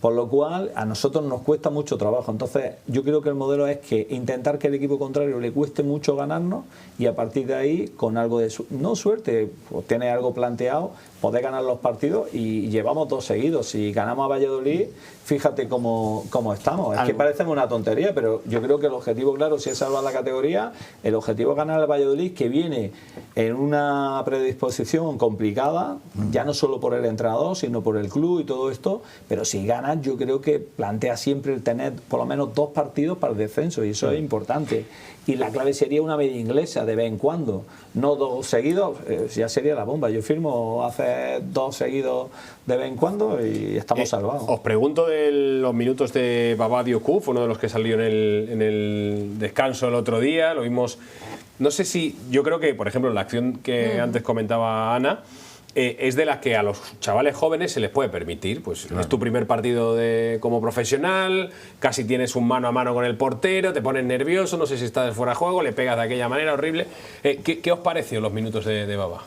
Por lo cual, a nosotros nos cuesta mucho trabajo. Entonces, yo creo que el modelo es que intentar que el equipo contrario le cueste mucho ganarnos y a partir de ahí, con algo de no suerte, pues tiene algo planteado, poder ganar los partidos, y llevamos 2 seguidos. Si ganamos a Valladolid, fíjate cómo estamos. Es que parece una tontería, pero yo creo que el objetivo, claro, si es salvar la categoría, el objetivo es ganar al Valladolid, que viene en una predisposición complicada, ya no solo por el entrenador, sino por el club y todo esto, pero si ganas, yo creo que plantea siempre el tener por lo menos 2 partidos para el descenso, y eso es importante. Y la clave sería una media inglesa de vez en cuando, no 2 seguidos, ya sería la bomba. Yo firmo hacer 2 seguidos de vez en cuando y estamos salvados. Os pregunto de los minutos de Baba Diouf, uno de los que salió en el descanso el otro día, lo vimos, no sé si, yo creo que, por ejemplo, la acción que antes comentaba Ana, es de las que a los chavales jóvenes se les puede permitir. Pues es tu primer partido como profesional, casi tienes un mano a mano con el portero, te pones nervioso, no sé si estás fuera de juego, le pegas de aquella manera horrible. ¿Qué os pareció los minutos de Baba?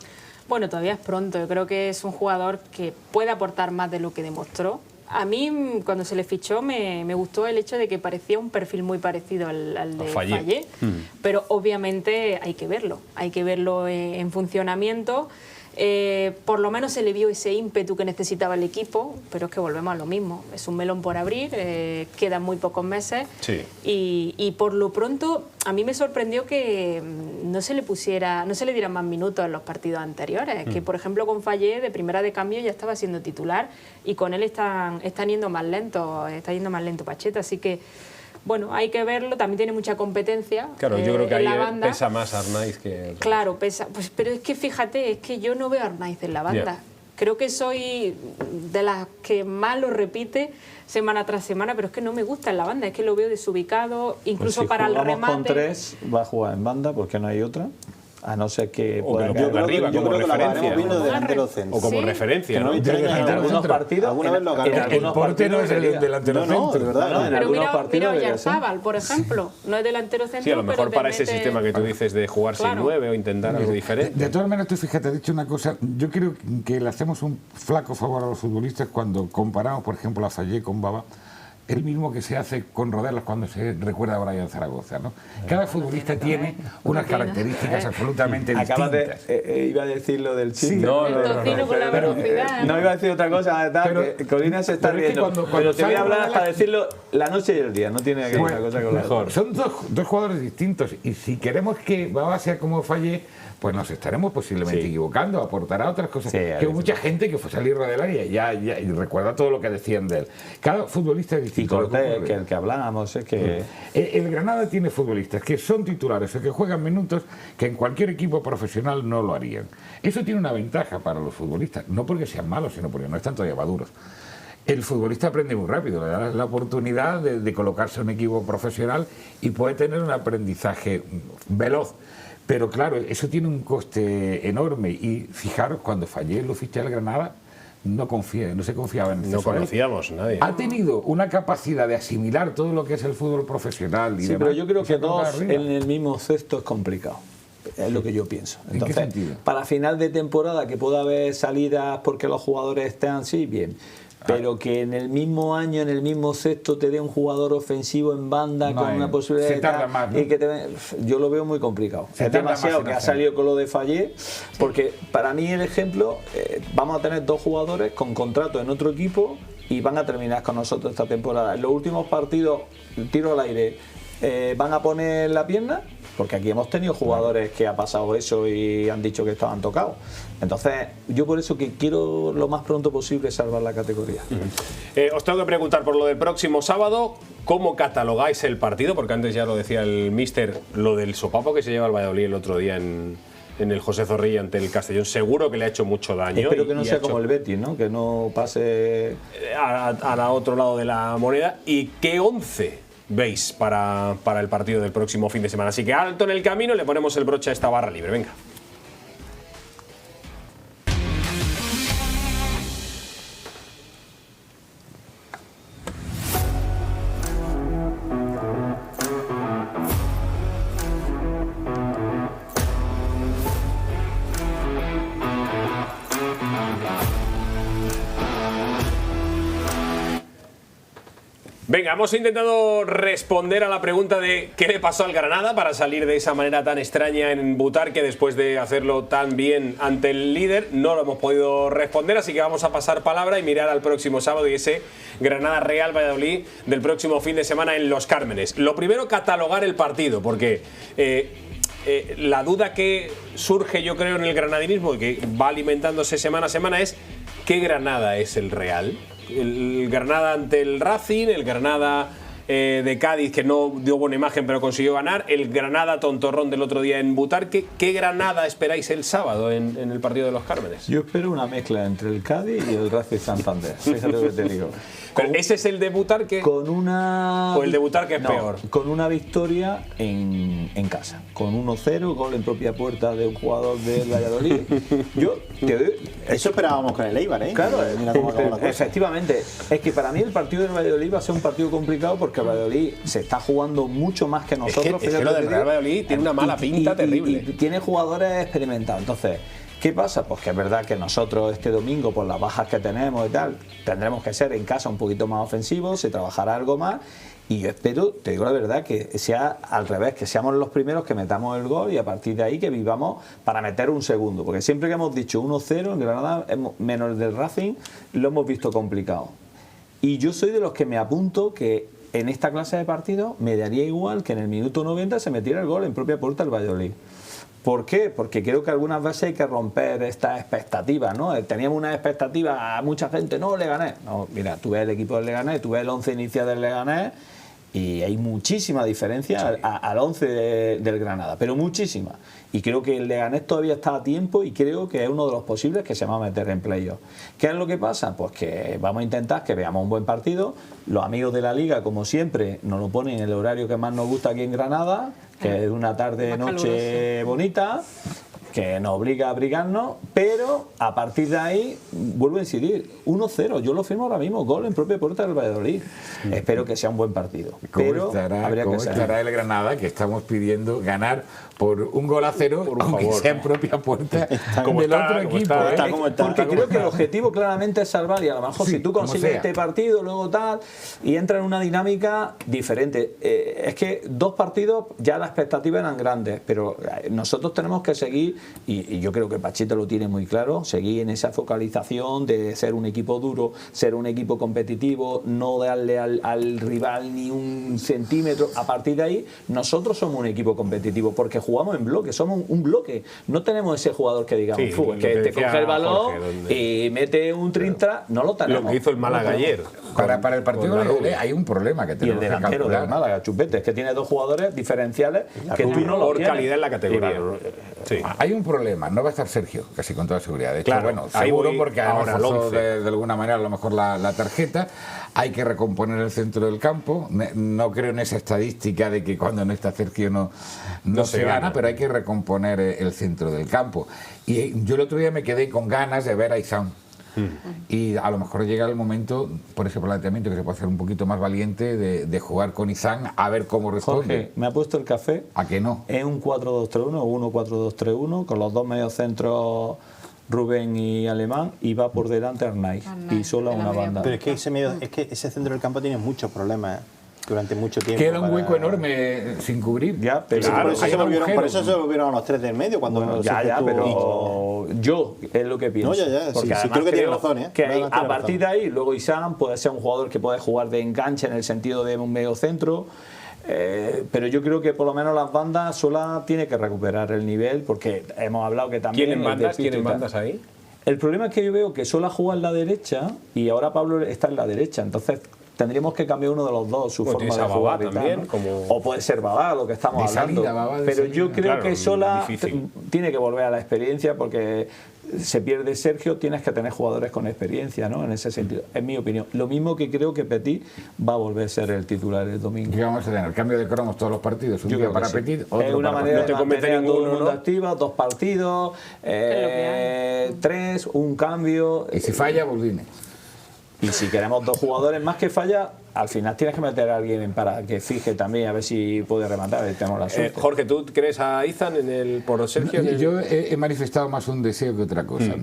Bueno, todavía es pronto. Yo creo que es un jugador que puede aportar más de lo que demostró. A mí, cuando se le fichó, me gustó el hecho de que parecía un perfil muy parecido al de Fallé. Pero obviamente hay que verlo en funcionamiento. Por lo menos se le vio ese ímpetu que necesitaba el equipo, pero es que volvemos a lo mismo. Es un melón por abrir, quedan muy pocos meses, y por lo pronto a mí me sorprendió que no se le dieran más minutos en los partidos anteriores, que por ejemplo con Fallé de primera de cambio ya estaba siendo titular, y con él está yendo más lento Pacheta, así que bueno, hay que verlo, también tiene mucha competencia. Claro, yo creo que ahí pesa más Arnaiz que... Claro, pesa, pues, pero es que fíjate, es que yo no veo a Arnaiz en la banda. Creo que soy de las que más lo repite semana tras semana, pero es que no me gusta en la banda, es que lo veo desubicado, incluso pues si para el remate. Con 3 va a jugar en banda porque no hay otra. A no ser que pueda yo creo que como referencia, viendo delantero centro. o como referencia, ¿no? En algunos partidos, alguna vez lo ganó. El portero es el delantero centro. De verdad. Pero mira Oyarzábal, por ejemplo, no es delantero centro. Sí, a lo mejor para ese sistema que tú dices de jugar sin 9 o intentar algo diferente. De todas maneras, tú fíjate, he dicho una cosa, yo creo que le hacemos un flaco favor a los futbolistas cuando comparamos, por ejemplo, a Fallé con Baba. El mismo que se hace con Rodelas cuando se recuerda a Brian Zaragoza, ¿no? Cada futbolista tiene unas características absolutamente distintas. Iba a decir lo del chiste. No, con la velocidad. No iba a decir otra cosa, que Corina se está riendo. Pero te voy a hablar hasta decirlo la noche y el día, no tiene que ver una cosa con la otra. Son dos jugadores distintos, y si queremos que Baba sea como Fallé, pues nos estaremos posiblemente equivocando, aportará otras cosas. Que mucha gente que fue salir del área y recuerda todo lo que decían de él. Cada futbolista es distinto. Y Cortés, que el que hablábamos, es que... El Granada tiene futbolistas que son titulares o que juegan minutos que en cualquier equipo profesional no lo harían. Eso tiene una ventaja para los futbolistas, no porque sean malos, sino porque no están todavía maduros. El futbolista aprende muy rápido, le da la oportunidad de colocarse en un equipo profesional y puede tener un aprendizaje veloz. Pero claro, eso tiene un coste enorme, y fijaros, cuando Fallé lo ficha el Granada, no se confiaba en él. No conocíamos nadie. Ha tenido una capacidad de asimilar todo lo que es el fútbol profesional y demás. Pero yo creo que 2 en el mismo cesto es complicado. Es lo que yo pienso. Entonces, ¿en qué sentido? Para final de temporada, que pueda haber salidas porque los jugadores estén así, bien. Pero que en el mismo año, en el mismo cesto, te dé un jugador ofensivo en banda con una posibilidad de tarda más, ¿no? y que yo lo veo muy complicado. Es demasiado que ha salido con lo de Fallé, porque para mí el ejemplo, vamos a tener 2 jugadores con contrato en otro equipo y van a terminar con nosotros esta temporada. En los últimos partidos, tiro al aire, van a poner la pierna, porque aquí hemos tenido jugadores que ha pasado eso y han dicho que estaban tocados. Entonces, yo por eso que quiero lo más pronto posible salvar la categoría. Os tengo que preguntar por lo del próximo sábado, ¿cómo catalogáis el partido? Porque antes ya lo decía el míster, lo del sopapo que se lleva el Valladolid el otro día en el José Zorrilla ante el Castellón, seguro que le ha hecho mucho daño. Espero que no sea como el Betis, ¿no? Que no pase al otro lado de la moneda. ¿Y qué 11 veis para el partido del próximo fin de semana? Así que alto en el camino, le ponemos el broche a esta barra libre. Venga. Venga, hemos intentado responder a la pregunta de qué le pasó al Granada para salir de esa manera tan extraña en Butarque después de hacerlo tan bien ante el líder. No lo hemos podido responder, así que vamos a pasar palabra y mirar al próximo sábado y ese Granada Real Valladolid del próximo fin de semana en Los Cármenes. Lo primero, catalogar el partido, porque la duda que surge, yo creo, en el granadinismo y que va alimentándose semana a semana es ¿qué Granada es el Real? El Granada ante el Racing, el Granada de Cádiz, que no dio buena imagen pero consiguió ganar, el Granada tontorrón del otro día en Butarque. ¿Qué Granada esperáis el sábado en el partido de Los Cármenes? Yo espero una mezcla entre el Cádiz y el Racing Santander, fíjate lo que te digo. ¿Pero ese es el de Butarque? Con una... ¿O el de Butarque es peor? Con una victoria en casa, con 1-0, gol en propia puerta de un jugador del Valladolid. Eso esperábamos con el Eibar, ¿eh? Claro, Mira cómo acabó la cosa. efectivamente. Es que para mí el partido del Valladolid va a ser un partido complicado porque el Valladolid se está jugando mucho más que nosotros. Es que lo del Real Valladolid tiene una mala pinta terrible. Y tiene jugadores experimentados. Entonces, ¿qué pasa? Pues que es verdad que nosotros este domingo, por las bajas que tenemos y tal, tendremos que ser en casa un poquito más ofensivos, se trabajará algo más. Y yo espero, te digo la verdad, que sea al revés, que seamos los primeros que metamos el gol y a partir de ahí que vivamos para meter un segundo. Porque siempre que hemos dicho 1-0 en Granada, menos el del Racing, lo hemos visto complicado. Y yo soy de los que me apunto que en esta clase de partidos me daría igual que en el minuto 90 se metiera el gol en propia puerta del Valladolid. ¿Por qué? Porque creo que algunas veces hay que romper estas expectativas, ¿no? Teníamos una expectativa a mucha gente, no, Leganés. No, mira, tú ves el equipo del Leganés, tú ves el 11 inicial del Leganés y hay muchísima diferencia al 11 del Granada, pero muchísima. Y creo que el Leganés todavía está a tiempo y creo que es uno de los posibles que se va a meter en playoff. ¿Qué es lo que pasa? Pues que vamos a intentar que veamos un buen partido. Los amigos de la Liga, como siempre, nos lo ponen en el horario que más nos gusta aquí en Granada, que es una tarde-noche bonita, que nos obliga a abrigarnos, pero a partir de ahí, vuelvo a incidir, 1-0, yo lo firmo ahora mismo, gol en propia puerta del Valladolid. Espero que sea un buen partido. ¿Cómo estará el Granada, que estamos pidiendo ganar por 1-0, aunque sea en propia puerta del otro equipo? Porque creo que el objetivo claramente es salvar y a lo mejor si tú consigues este partido, luego tal, y entra en una dinámica diferente. Es que 2 partidos ya las expectativas eran grandes, pero nosotros tenemos que seguir, y yo creo que Pachito lo tiene muy claro, seguir en esa focalización de ser un equipo duro, ser un equipo competitivo, no darle al rival ni un centímetro. A partir de ahí, nosotros somos un equipo competitivo porque jugamos en bloque, somos un bloque. No tenemos ese jugador que digamos, que te coge el balón y mete un trintra, no lo tenemos. Lo que hizo el Málaga ayer. Para el partido de hay un problema que tenemos que calcular. Y el delantero del Málaga, Chupete, es que tiene 2 jugadores diferenciales que tú no lo tienes. Por calidad en la categoría. Sí. Hay un problema, no va a estar Sergio, casi con toda seguridad. De hecho, claro, bueno, seguro porque ahora reforzó de alguna manera a lo mejor la tarjeta. Hay que recomponer el centro del campo. No creo en esa estadística de que cuando no está Sergio no se gana, pero hay que recomponer el centro del campo. Y yo el otro día me quedé con ganas de ver a Izan. Y a lo mejor llega el momento, por ese planteamiento, que se puede hacer un poquito más valiente de jugar con Izan a ver cómo responde. Jorge, me ha puesto el café. ¿A que no? Es un 4-2-3-1 o 1-4-2-3-1 con los 2 mediocentros Rubén y Alemán, y va por delante Arnaiz y solo una banda. Pero es que ese centro del campo tiene muchos problemas durante mucho tiempo. Queda un hueco enorme sin cubrir. Ya, pero claro, por eso se volvieron a los 3 del medio cuando pero yo es lo que pienso. No, porque sí, creo que tiene razón, que a partir de ahí, luego Izan puede ser un jugador que puede jugar de enganche en el sentido de un medio centro. Pero yo creo que por lo menos las bandas sola tiene que recuperar el nivel, porque hemos hablado que también ¿Tienen bandas ahí? El problema es que yo veo que Sola juega en la derecha y ahora Pablo está en la derecha, entonces tendríamos que cambiar uno de los dos su forma de jugar también, ¿no? O puede ser Babá, lo que estamos hablando, pero yo creo que Sola tiene que volver a la experiencia, porque se pierde Sergio, tienes que tener jugadores con experiencia, ¿no? En ese sentido, en mi opinión. Lo mismo que creo que Petit va a volver a ser el titular el domingo. ¿Qué vamos a tener? ¿Cambio de cromos todos los partidos? ¿Un día para Petit? Otro es una manera de mantener a todo el mundo activa, 2 partidos, 3, un cambio. Y si falla, Boldini. Y si queremos 2 jugadores más que falla, al final tienes que meter a alguien para que fije también a ver si puede rematar. Tenemos la suerte. Jorge, ¿tú crees a Izan por Sergio? Yo he manifestado más un deseo que otra cosa,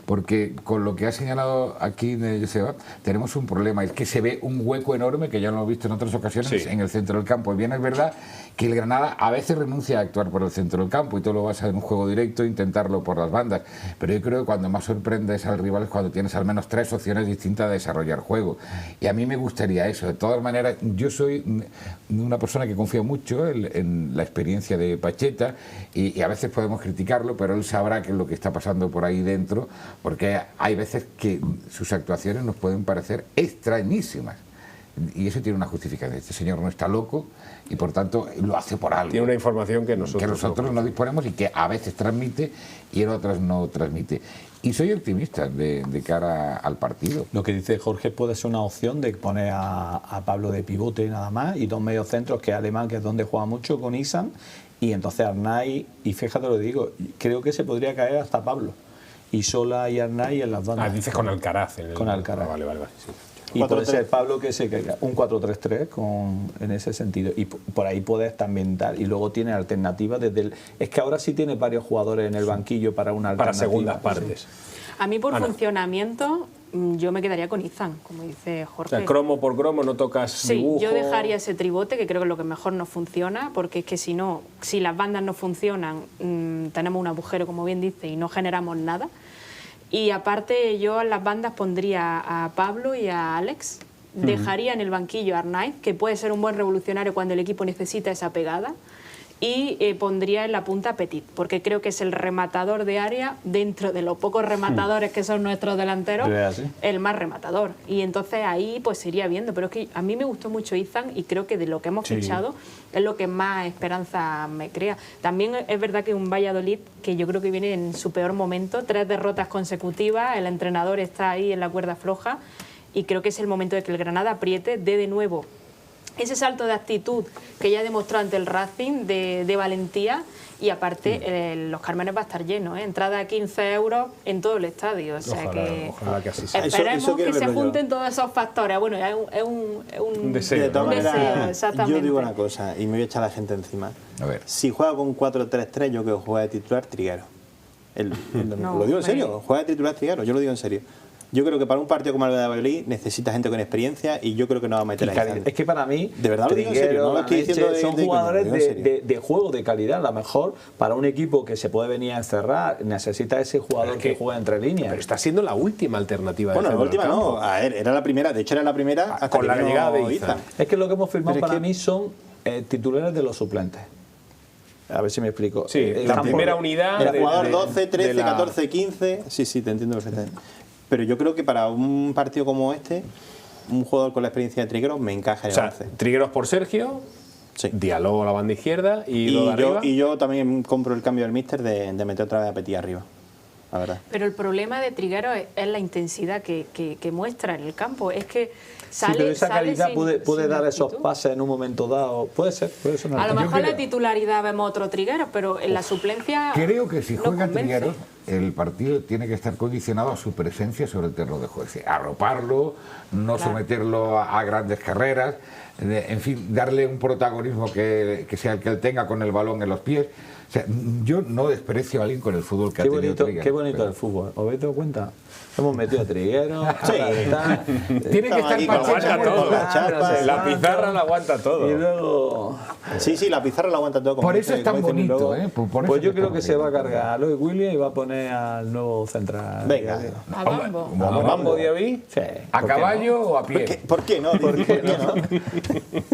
porque con lo que ha señalado aquí Joseba, tenemos un problema, es que se ve un hueco enorme que ya lo hemos visto en otras ocasiones en el centro del campo. Y bien es verdad que el Granada a veces renuncia a actuar por el centro del campo y todo lo basa en un juego directo, intentarlo por las bandas, pero yo creo que cuando más sorprendes al rival es cuando tienes al menos 3 opciones distintas de desarrollar juego, y a mí me gustaría eso. De todas maneras, yo soy una persona que confía mucho en la experiencia de Pacheta y a veces podemos criticarlo, pero él sabrá qué es lo que está pasando por ahí dentro, porque hay veces que sus actuaciones nos pueden parecer extrañísimas. Y eso tiene una justificación. Este señor no está loco y por tanto lo hace por algo. Tiene una información que nosotros no disponemos y que a veces transmite y en otras no transmite. Y soy optimista de cara al partido. Lo que dice Jorge puede ser una opción de poner a Pablo de pivote nada más y 2 mediocentros, que es Alemán, que es donde juega mucho, con Izan, y entonces Arnaiz, y fíjate lo digo, creo que se podría caer hasta Pablo. Y Sola y Arnaiz en las bandas. Dices con Alcaraz. Con Alcaraz. Vale, sí. Y puede ser Pablo que se caiga, un 4-3-3 en ese sentido. Y por ahí puedes también dar. Y luego tiene alternativas es que ahora sí tiene varios jugadores en el banquillo para una alternativa. Para segundas partes. A mí por funcionamiento yo me quedaría con Izan, como dice Jorge. O sea, cromo por cromo, no tocas dibujo. Yo dejaría ese tribote, que creo que es lo que mejor nos funciona, porque es que si las bandas no funcionan, tenemos un agujero, como bien dice, y no generamos nada. Y aparte yo en las bandas pondría a Pablo y a Alex, dejaría en el banquillo a Arnaiz, que puede ser un buen revolucionario cuando el equipo necesita esa pegada, y pondría en la punta a Petit, porque creo que es el rematador de área, dentro de los pocos rematadores que son nuestros delanteros, el más rematador. Y entonces ahí pues se iría viendo, pero es que a mí me gustó mucho Izan y creo que de lo que hemos fichado es lo que más esperanza me crea. También es verdad que un Valladolid que yo creo que viene en su peor momento, 3 derrotas consecutivas, el entrenador está ahí en la cuerda floja y creo que es el momento de que el Granada apriete, dé de nuevo ese salto de actitud que ya demostró ante el Racing, de valentía, y aparte los Cármenes va a estar lleno, entrada a 15 euros en todo el estadio, o sea ojalá que así sea. Esperemos que se junten todos esos factores. Bueno, es un deseo. De todas maneras, exactamente. yo digo una cosa y me voy a echar a la gente encima. A ver. Si juega con 4-3-3, yo creo que juega de titular Triguero. Lo digo en serio, juega de titular Triguero, yo lo digo en serio. Yo creo que para un partido como el de Valladolid necesita gente con experiencia y yo creo que no va a meter a Es que para mí, de verdad lo digo en serio, no lo estoy diciendo son jugadores de juego, de calidad. A lo mejor para un equipo que se puede venir a encerrar necesita ese jugador que juega entre líneas. Pero está siendo la última alternativa. Bueno, la última no, a ver, era la primera, de hecho era la primera hasta con la llegada de Izan. Es que lo que hemos firmado para mí son titulares de los suplentes. A ver si me explico. Sí, la primera unidad. El jugador 12, 13, 14, 15. Sí, te entiendo perfectamente. Pero yo creo que para un partido como este, un jugador con la experiencia de Trigueros me encaja en el 11. Trigueros por Sergio, Diallo a la banda izquierda y yo también compro el cambio del míster de meter otra vez a Petit arriba. La verdad. Pero el problema de Trigueros es la intensidad que muestra en el campo. Es que sale, pero esa calidad puede dar actitud. esos pases en un momento dado. Puede ser una a lo mejor en la titularidad vemos otro Trigueros, pero en la suplencia. Creo que si juega Trigueros, el partido tiene que estar condicionado a su presencia sobre el terreno de juego. Arroparlo, no someterlo a grandes carreras, en fin, darle un protagonismo que sea el que él tenga con el balón en los pies. O sea, yo no desprecio a alguien con el fútbol que ha tenido Trigueros. Qué bonito el fútbol. ¿Os habéis dado cuenta? Hemos metido a Trigueros. Tiene que estar Pacheta todo. La pizarra la aguanta todo. Y luego. Sí, la pizarra la aguanta todo. Por eso es tan bonito, Pues yo creo que se va a cargar a Lois Williams y va a poner al nuevo central. Venga. A Bambo. ¿A Bambo Diaby? Sí. ¿A caballo o a pie? ¿Por qué no? ¿Por qué no?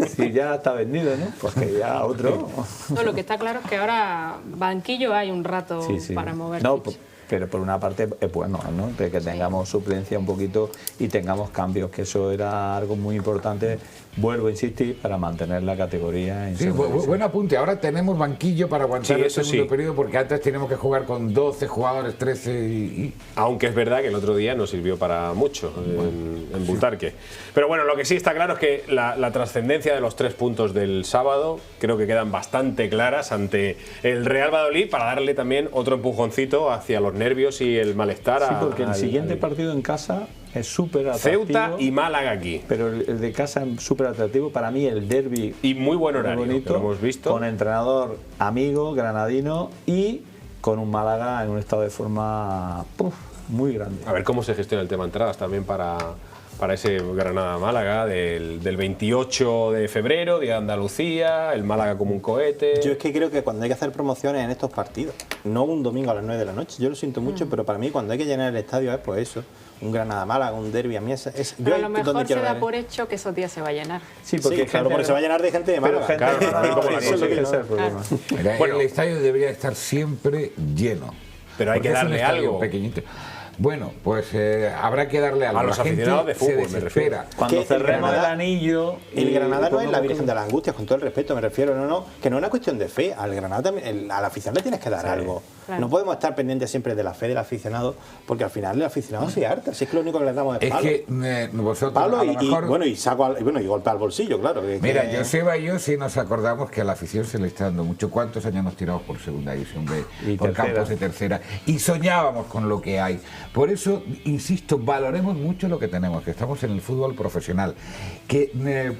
Si ya está vendido, ¿no? Pues que ya otro. No, lo que está claro es que ahora banquillo hay un rato para mover. No, pero por una parte es bueno, ¿no? De que tengamos suplencia un poquito y tengamos cambios, que eso era algo muy importante, vuelvo a insistir, para mantener la categoría en buen apunte. Ahora tenemos banquillo para aguantar el segundo periodo, porque antes teníamos que jugar con 12 jugadores, 13 Aunque es verdad que el otro día no sirvió para mucho en Butarque. Pero bueno, lo que sí está claro es que la trascendencia de los 3 puntos del sábado creo que quedan bastante claras ante el Real Valladolid, para darle también otro empujoncito hacia los nervios y el malestar. Sí, porque el siguiente partido en casa es súper atractivo. Ceuta y Málaga aquí. Pero el de casa es súper atractivo. Para mí el derbi. Y muy buen horario, muy bonito, que lo hemos visto. Con entrenador amigo, granadino y con un Málaga en un estado de forma muy grande. A ver cómo se gestiona el tema entradas también para ese Granada-Málaga del 28 de febrero, Día de Andalucía, el Málaga como un cohete. Yo es que creo que cuando hay que hacer promociones en estos partidos, no un domingo a las 9 de la noche, yo lo siento mucho, pero para mí cuando hay que llenar el estadio es pues eso, un Granada-Málaga, un derbi, a mí es pero a lo mejor se da por hecho que esos días se va a llenar. Sí, porque claro, porque se va a llenar de gente de Málaga. Claro, eso es lo que es el problema. Bueno, el estadio debería estar siempre lleno. Pero hay que darle algo. Pequeñito. Bueno, pues habrá que darle algo. A los aficionados de fútbol, se desespera. Cuando cerremos el anillo... El Granada no es la Virgen de las Angustias, con todo el respeto, me refiero, que no es una cuestión de fe. Al Granada también, a la afición le tienes que dar algo. Claro. No podemos estar pendientes siempre de la fe del aficionado, porque al final el aficionado se harta. Si es que lo único que le damos es palo. Es que vosotros palo a lo mejor... y golpea al bolsillo, claro. Mira, Joseba y yo sí nos acordamos que a la afición se le está dando mucho. ¿Cuántos años nos tiramos por segunda división B, por campos de tercera? Y soñábamos con lo que hay. Por eso, insisto, valoremos mucho lo que tenemos, que estamos en el fútbol profesional, que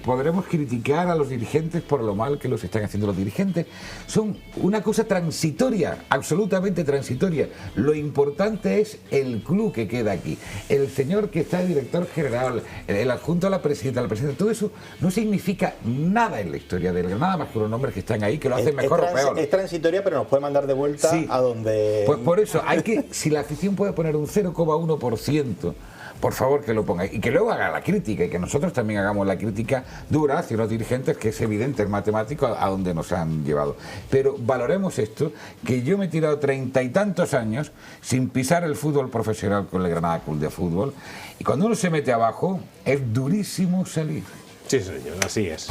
podremos criticar a los dirigentes por lo mal que los están haciendo. Los dirigentes son una cosa transitoria, absolutamente transitoria. Lo importante es el club que queda aquí. El señor que está de director general, el adjunto a la presidenta, el presidente, todo eso no significa nada en la historia del Granada, más que los nombres que están ahí, que lo hacen mejor o peor. Es transitoria, pero nos puede mandar de vuelta a donde... Pues por eso, hay que, si la afición puede poner un 0,1%, por favor que lo ponga y que luego haga la crítica y que nosotros también hagamos la crítica dura hacia los dirigentes, que es evidente, es matemático a donde nos han llevado. Pero valoremos esto, que yo me he tirado 30 y tantos años sin pisar el fútbol profesional con el Granada Club de Fútbol, y cuando uno se mete abajo es durísimo salir. Sí, señor, así es.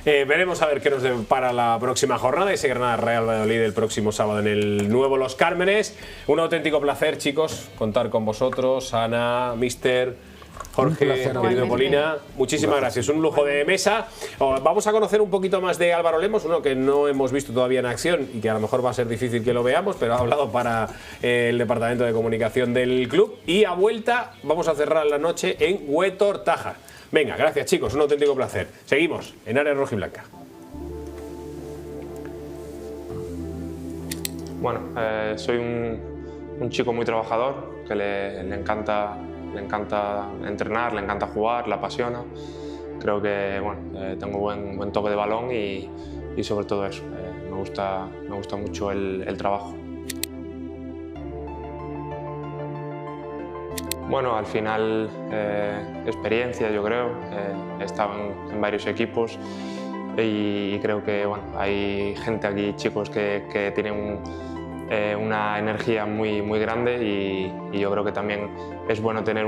Veremos a ver qué nos depara la próxima jornada, ese Granada Real Valladolid el próximo sábado en el nuevo Los Cármenes. Un auténtico placer, chicos, contar con vosotros, Ana, Mister, Jorge, querido Molina. Muchísimas gracias, un lujo de mesa. Vamos a conocer un poquito más de Álvaro Lemos, uno que no hemos visto todavía en acción y que a lo mejor va a ser difícil que lo veamos, pero ha hablado para el departamento de comunicación del club. Y a vuelta vamos a cerrar la noche en Huétor Tájar. Venga, gracias chicos, un auténtico placer. Seguimos en Área Rojiblanca. Bueno, soy un chico muy trabajador, que le encanta entrenar, le encanta jugar, le apasiona. Creo que tengo buen toque de balón y sobre todo eso, me gusta mucho el trabajo. Bueno, al final experiencia, yo creo. He estado en varios equipos y creo que hay gente aquí, chicos, que tienen una energía muy grande y yo creo que también es bueno tener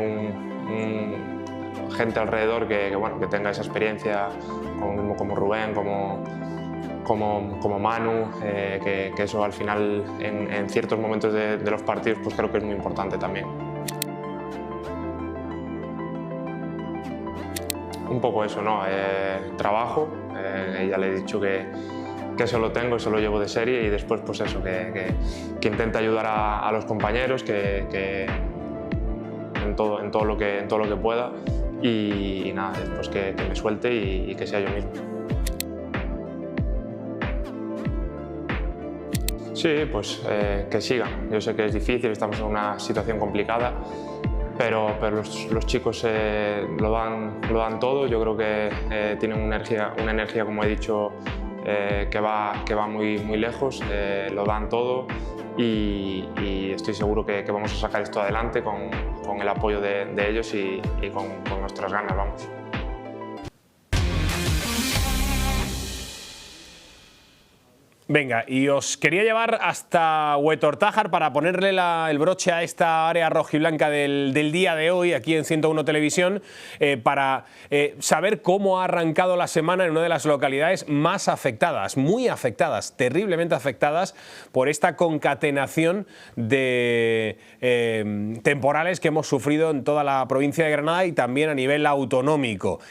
gente alrededor que tenga esa experiencia, como Rubén, como Manu, que eso al final en ciertos momentos de los partidos pues creo que es muy importante también. Un poco eso, ¿no? Trabajo, ya le he dicho que eso lo tengo, eso lo llevo de serie y después pues eso, que intente ayudar a los compañeros que en todo lo que pueda y nada, después que me suelte y que sea yo mismo. Sí, pues que sigan. Yo sé que es difícil, estamos en una situación complicada, pero los chicos lo dan todo. Yo creo que tienen una energía, como he dicho, que va muy lejos, lo dan todo y estoy seguro que vamos a sacar esto adelante con el apoyo de ellos y con nuestras ganas, vamos. Venga, y os quería llevar hasta Huétor Tájar para ponerle el broche a esta área rojiblanca del día de hoy, aquí en 101 Televisión, para saber cómo ha arrancado la semana en una de las localidades más afectadas, muy afectadas, terriblemente afectadas por esta concatenación de temporales que hemos sufrido en toda la provincia de Granada y también a nivel autonómico.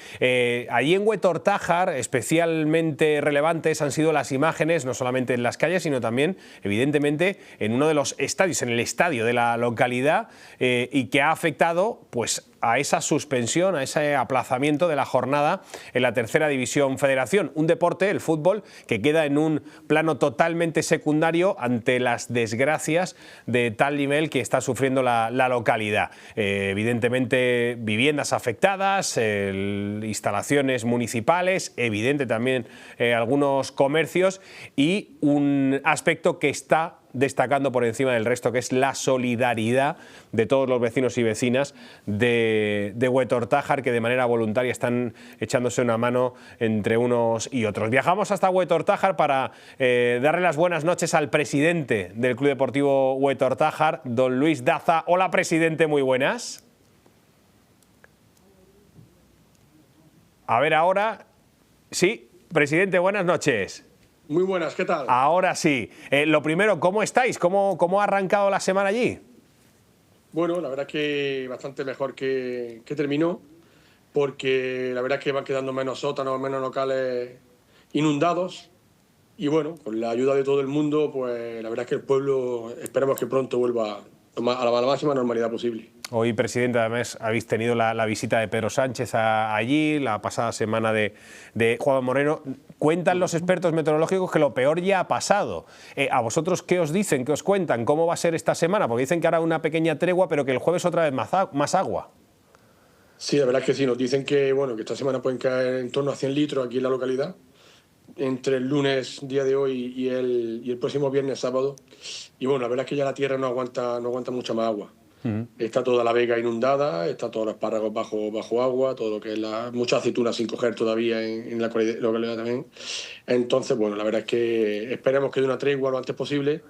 Allí en Huétor Tájar, especialmente relevantes han sido las imágenes, no solamente en las calles, sino también, evidentemente, en uno de los estadios, en el estadio de la localidad, y que ha afectado pues a esa suspensión, a ese aplazamiento de la jornada en la tercera división federación. Un deporte, el fútbol, que queda en un plano totalmente secundario ante las desgracias de tal nivel que está sufriendo la localidad. Evidentemente, viviendas afectadas, instalaciones municipales, evidente también algunos comercios y un aspecto que está destacando por encima del resto, que es la solidaridad de todos los vecinos y vecinas de Huetortájar, que de manera voluntaria están echándose una mano entre unos y otros. Viajamos hasta Huetortájar para darle las buenas noches al presidente del Club Deportivo Huetortájar, don Luis Daza. Hola, presidente, muy buenas. A ver ahora. Sí, presidente, buenas noches. Muy buenas, ¿qué tal? Ahora sí. Lo primero, ¿cómo estáis? ¿Cómo ha arrancado la semana allí? Bueno, la verdad que bastante mejor que terminó, porque la verdad que van quedando menos sótanos, menos locales inundados. Y bueno, con la ayuda de todo el mundo, pues la verdad es que el pueblo esperamos que pronto vuelva a la máxima normalidad posible. Hoy, presidente, además habéis tenido la visita de Pedro Sánchez allí, la pasada semana de Juan Moreno. Cuentan los expertos meteorológicos que lo peor ya ha pasado. ¿A vosotros qué os dicen, qué os cuentan? ¿Cómo va a ser esta semana? Porque dicen que ahora una pequeña tregua, pero que el jueves otra vez más agua. Sí, la verdad es que sí, nos dicen que, bueno, que esta semana pueden caer en torno a 100 litros aquí en la localidad, entre el lunes, día de hoy, y el próximo viernes, sábado. Y bueno, la verdad es que ya la tierra no aguanta mucha más agua. Está toda la vega inundada, está todos los espárragos bajo agua, todo lo que es muchas aceitunas sin coger todavía en la localidad también. Entonces, bueno, la verdad es que esperemos que dé una tregua lo antes posible,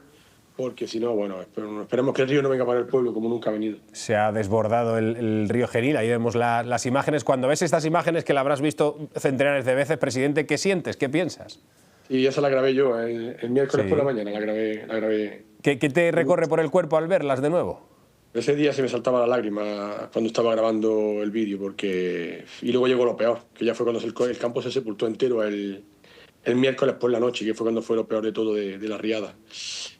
porque si no, bueno, esperemos que el río no venga para el pueblo como nunca ha venido. Se ha desbordado el río Genil, ahí vemos las imágenes. Cuando ves estas imágenes, que la habrás visto centenares de veces, presidente, ¿qué sientes? ¿Qué piensas? Y esa la grabé yo, el miércoles por la mañana la grabé. ¿Qué te recorre por el cuerpo al verlas de nuevo? Ese día se me saltaba la lágrima cuando estaba grabando el vídeo, porque... Y luego llegó lo peor, que ya fue cuando el campo se sepultó entero el miércoles por la noche, que fue cuando fue lo peor de todo de la riada.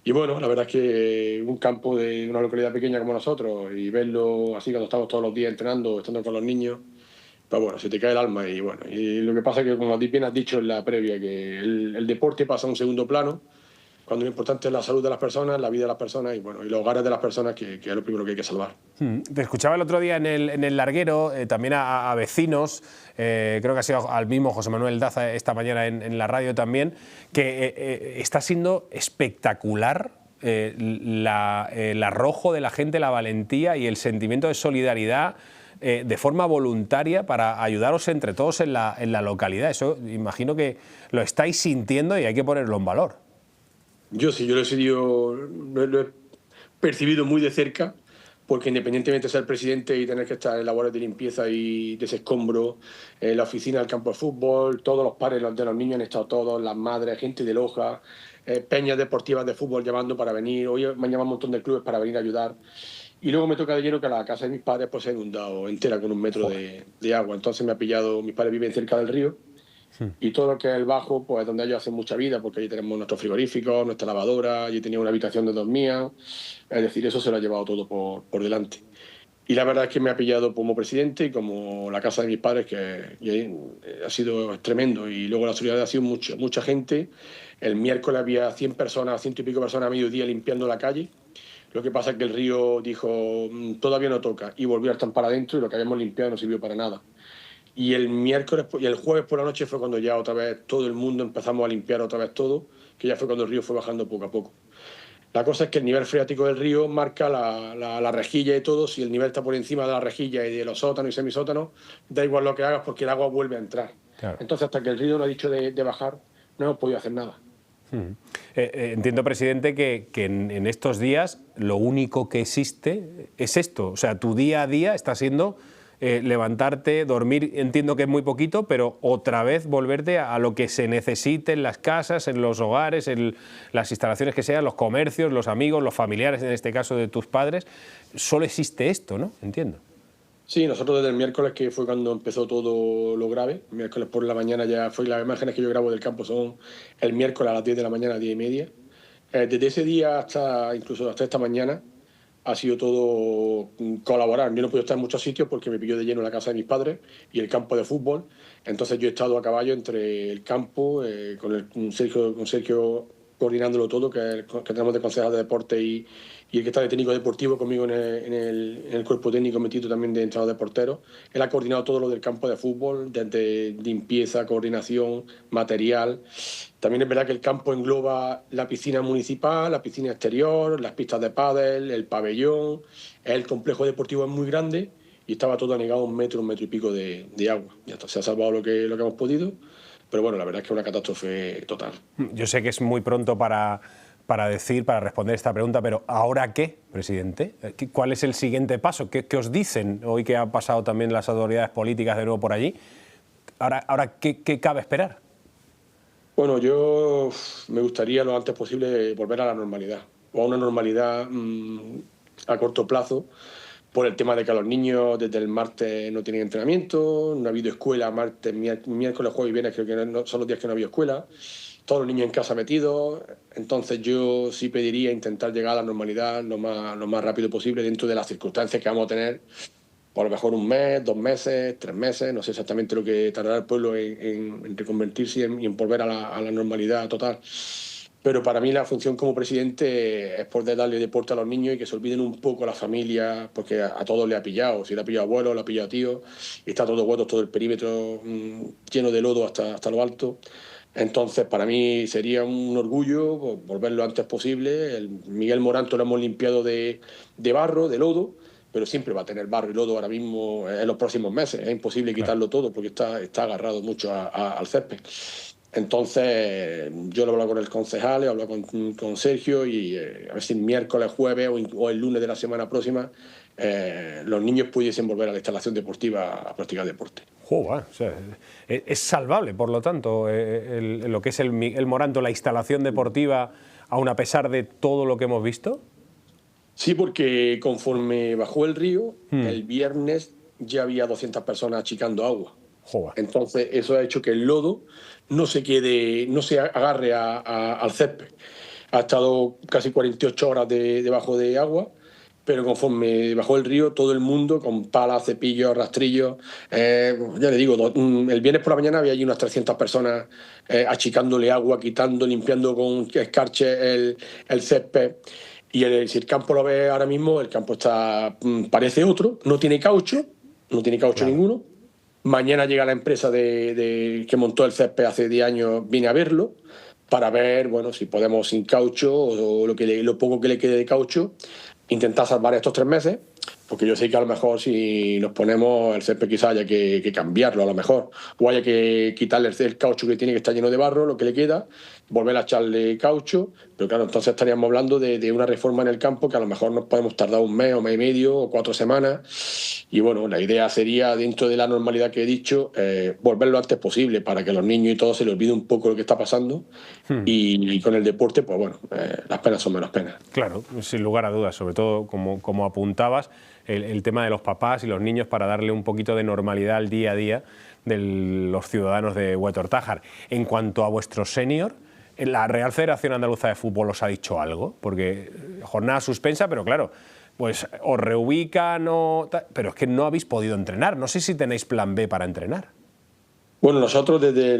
Y bueno, la verdad es que un campo de una localidad pequeña como nosotros, y verlo así cuando estamos todos los días entrenando, estando con los niños, pues bueno, se te cae el alma. Y bueno, y lo que pasa es que, como bien has dicho en la previa, que el deporte pasa a un segundo plano, cuando lo importante es la salud de las personas, la vida de las personas y bueno, y los hogares de las personas, que es lo primero que hay que salvar. Te escuchaba el otro día en el larguero, también a vecinos, creo que ha sido al mismo José Manuel Daza esta mañana en la radio también, que está siendo espectacular el arrojo de la gente, la valentía y el sentimiento de solidaridad de forma voluntaria para ayudaros entre todos en la localidad. Eso imagino que lo estáis sintiendo y hay que ponerlo en valor. Yo sí, yo lo he percibido muy de cerca, porque independientemente de ser presidente y tener que estar en labores de limpieza y desescombro, la oficina del campo de fútbol, todos los padres de los niños han estado todos, las madres, gente de Loja, peñas deportivas de fútbol llamando para venir. Hoy me han llamado un montón de clubes para venir a ayudar. Y luego me toca de lleno que la casa de mis padres pues, se ha inundado entera con 1 metro de agua. Entonces me ha pillado, mis padres viven cerca del río, y todo lo que es el bajo, pues donde ellos hacen mucha vida, porque allí tenemos nuestros frigoríficos, nuestra lavadora, allí tenía una habitación de dormían, es decir, eso se lo ha llevado todo por delante. Y la verdad es que me ha pillado como presidente y como la casa de mis padres, que ha sido tremendo. Y luego la solidaridad ha sido mucha gente. El miércoles había 100 personas, 100 y pico personas a mediodía limpiando la calle. Lo que pasa es que el río dijo, todavía no toca, y volvió a estar para adentro, y lo que habíamos limpiado no sirvió para nada. Y el jueves por la noche fue cuando ya otra vez todo el mundo empezamos a limpiar otra vez todo, que ya fue cuando el río fue bajando poco a poco. La cosa es que el nivel freático del río marca la rejilla y todo. Si el nivel está por encima de la rejilla y de los sótanos y semisótanos, da igual lo que hagas porque el agua vuelve a entrar. Claro. Entonces, hasta que el río no ha dicho de bajar, no hemos podido hacer nada. Entiendo, presidente, que en estos días lo único que existe es esto. O sea, tu día a día está siendo levantarte, dormir, entiendo que es muy poquito, pero otra vez volverte a lo que se necesite en las casas, en los hogares, en las instalaciones que sean, los comercios, los amigos, los familiares, en este caso de tus padres. Solo existe esto, ¿no? Entiendo. Sí, nosotros desde el miércoles, que fue cuando empezó todo lo grave, el miércoles por la mañana ya fue, las imágenes que yo grabo del campo son el miércoles a las 10 de la mañana, 10:30. Desde ese día incluso hasta esta mañana, ha sido todo colaborar. Yo no puedo estar en muchos sitios porque me pilló de lleno la casa de mis padres y el campo de fútbol. Entonces yo he estado a caballo entre el campo, con Sergio coordinándolo todo, que tenemos de concejal de deporte y el que está de técnico deportivo conmigo en el cuerpo técnico metido también de entrenador de porteros. Él ha coordinado todo lo del campo de fútbol, desde limpieza, coordinación, material. También es verdad que el campo engloba la piscina municipal, la piscina exterior, las pistas de pádel, el pabellón. El complejo deportivo es muy grande y estaba todo anegado a 1 metro y pico de agua. Ya está, se ha salvado lo que hemos podido, pero bueno, la verdad es que es una catástrofe total. Yo sé que es muy pronto para responder esta pregunta, pero ¿ahora qué, presidente? ¿Cuál es el siguiente paso? ¿Qué os dicen hoy que han pasado también las autoridades políticas de nuevo por allí? ¿Ahora qué cabe esperar? Bueno, yo me gustaría lo antes posible volver a la normalidad, o a una normalidad a corto plazo, por el tema de que los niños desde el martes no tienen entrenamiento, no ha habido escuela, martes, miércoles, jueves y viernes, creo que son los días que no ha habido escuela, todos los niños en casa metidos. Entonces yo sí pediría intentar llegar a la normalidad lo más rápido posible dentro de las circunstancias que vamos a tener, por lo mejor 1 mes, 2 meses, 3 meses, no sé exactamente lo que tardará el pueblo en reconvertirse y en volver a la normalidad total. Pero para mí la función como presidente es poder darle deporte a los niños y que se olviden un poco las familias, porque a todos le ha pillado. Si le ha pillado abuelo, le ha pillado tío, y está todo hueco, todo el perímetro lleno de lodo hasta lo alto. Entonces, para mí sería un orgullo volver lo antes posible. El Miguel Moranto lo hemos limpiado de barro, de lodo, pero siempre va a tener barro y lodo ahora mismo en los próximos meses. Es imposible quitarlo todo porque está agarrado mucho al césped. Entonces, yo lo he hablado con el concejal, he hablado con Sergio y a ver si el miércoles, jueves o el lunes de la semana próxima los niños pudiesen volver a la instalación deportiva a practicar deporte. O sea, es salvable, por lo tanto, lo que es el Moranto, la instalación deportiva, aun a pesar de todo lo que hemos visto. Sí, porque conforme bajó el río, el viernes ya había 200 personas achicando agua. Entonces eso ha hecho que el lodo no se agarre al césped. Ha estado casi 48 horas debajo de agua, pero conforme bajó el río, todo el mundo con palas, cepillos, rastrillos. Ya le digo, el viernes por la mañana había allí unas 300 personas achicándole agua, quitando, limpiando con escarche el césped. Y si el campo lo ve ahora mismo, el campo parece otro, no tiene caucho claro. Ninguno. Mañana llega la empresa que montó el césped hace 10 años, viene a verlo para ver, bueno, si podemos sin caucho o lo poco que le quede de caucho, intentar salvar estos 3 meses, porque yo sé que a lo mejor si nos ponemos el césped quizás haya que cambiarlo a lo mejor, o haya que quitarle el caucho que tiene, que está lleno de barro, lo que le queda, volver a echarle caucho, pero claro, entonces estaríamos hablando de una reforma en el campo que a lo mejor nos podemos tardar 1 mes o mes y medio o 4 semanas, y bueno, la idea sería, dentro de la normalidad que he dicho, volver lo antes posible para que los niños y todo se les olvide un poco lo que está pasando, y con el deporte, pues bueno, las penas son menos penas. Claro, sin lugar a dudas, sobre todo como apuntabas, el tema de los papás y los niños para darle un poquito de normalidad al día a día de los ciudadanos de Huetor Tájar. En cuanto a vuestro senior, ¿la Real Federación Andaluza de Fútbol os ha dicho algo? Porque jornada suspensa, pero claro, pues os reubican, pero es que no habéis podido entrenar. No sé si tenéis plan B para entrenar. Bueno, nosotros desde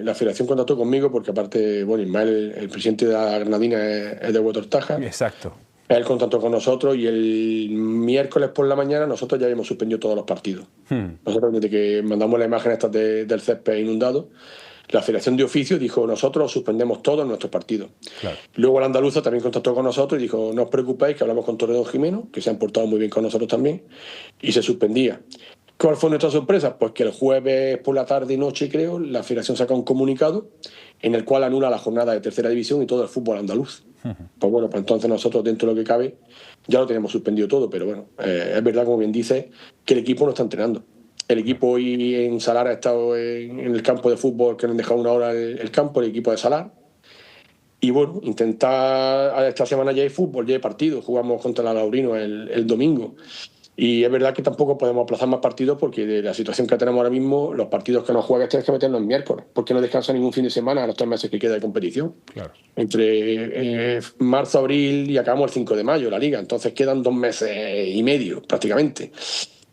la Federación contactó conmigo porque aparte, bueno, Ismael, el presidente de la Granadina, es de Huetor Tájar. Exacto. Él contactó con nosotros y el miércoles por la mañana nosotros ya habíamos suspendido todos los partidos. Nosotros desde que mandamos la imagen estas del césped inundado, la Federación de Oficio dijo, nosotros suspendemos todos nuestros partidos. Claro. Luego el Andaluza también contactó con nosotros y dijo, no os preocupéis, que hablamos con Toledo Jimeno, que se han portado muy bien con nosotros también, y se suspendía. ¿Cuál fue nuestra sorpresa? Pues que el jueves por la tarde y noche, creo, la Federación saca un comunicado en el cual anula la jornada de tercera división y todo el fútbol andaluz. Pues bueno, pues entonces nosotros, dentro de lo que cabe, ya lo tenemos suspendido todo, pero bueno, es verdad, como bien dice, que el equipo no está entrenando. El equipo hoy en Salar ha estado en el campo de fútbol, que nos han dejado 1 hora el campo, el equipo de Salar. Y bueno, intentar, esta semana ya hay fútbol, ya hay partido, jugamos contra la Laurino el domingo. Y es verdad que tampoco podemos aplazar más partidos porque de la situación que tenemos ahora mismo, los partidos que nos juegas tienes que meternos el miércoles, porque no descansa ningún fin de semana a los 3 meses que queda de competición. Claro. Entre marzo, abril y acabamos el 5 de mayo la liga, entonces quedan 2 meses y medio prácticamente.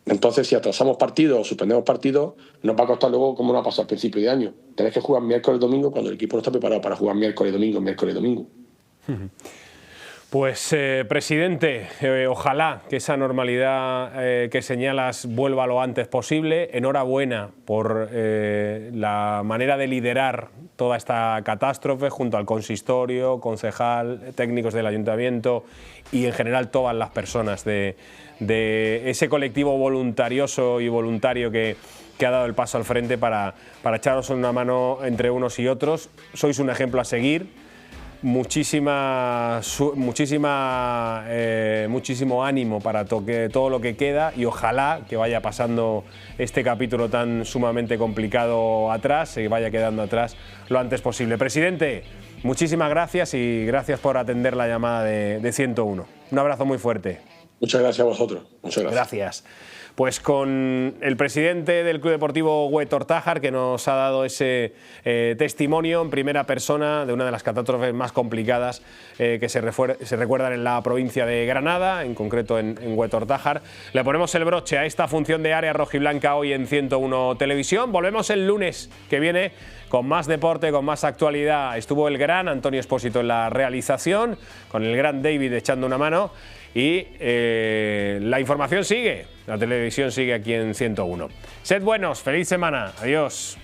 Entonces, si atrasamos partidos o suspendemos partidos, nos va a costar luego, como nos ha pasado al principio de año. Tenés que jugar miércoles domingo cuando el equipo no está preparado para jugar miércoles domingo. Pues, presidente, ojalá que esa normalidad que señalas vuelva lo antes posible. Enhorabuena por la manera de liderar toda esta catástrofe junto al consistorio, concejal, técnicos del ayuntamiento y en general todas las personas de ese colectivo voluntarioso y voluntario que ha dado el paso al frente para echaros una mano entre unos y otros. Sois un ejemplo a seguir. Muchísimo ánimo para todo lo que queda y ojalá que vaya pasando este capítulo tan sumamente complicado atrás, se vaya quedando atrás lo antes posible. Presidente, muchísimas gracias y gracias por atender la llamada de 101. Un abrazo muy fuerte. Muchas gracias a vosotros. Muchas gracias. Gracias. Pues con el presidente del Club Deportivo Huetor Tájar, que nos ha dado ese testimonio en primera persona de una de las catástrofes más complicadas que se recuerdan en la provincia de Granada, en concreto en Huetor Tájar. Le ponemos el broche a esta función de Área Rojiblanca hoy en 101 Televisión. Volvemos el lunes que viene con más deporte, con más actualidad. Estuvo el gran Antonio Espósito en la realización, con el gran David echando una mano. Y la información sigue, la televisión sigue aquí en 101. Sed buenos, feliz semana, adiós.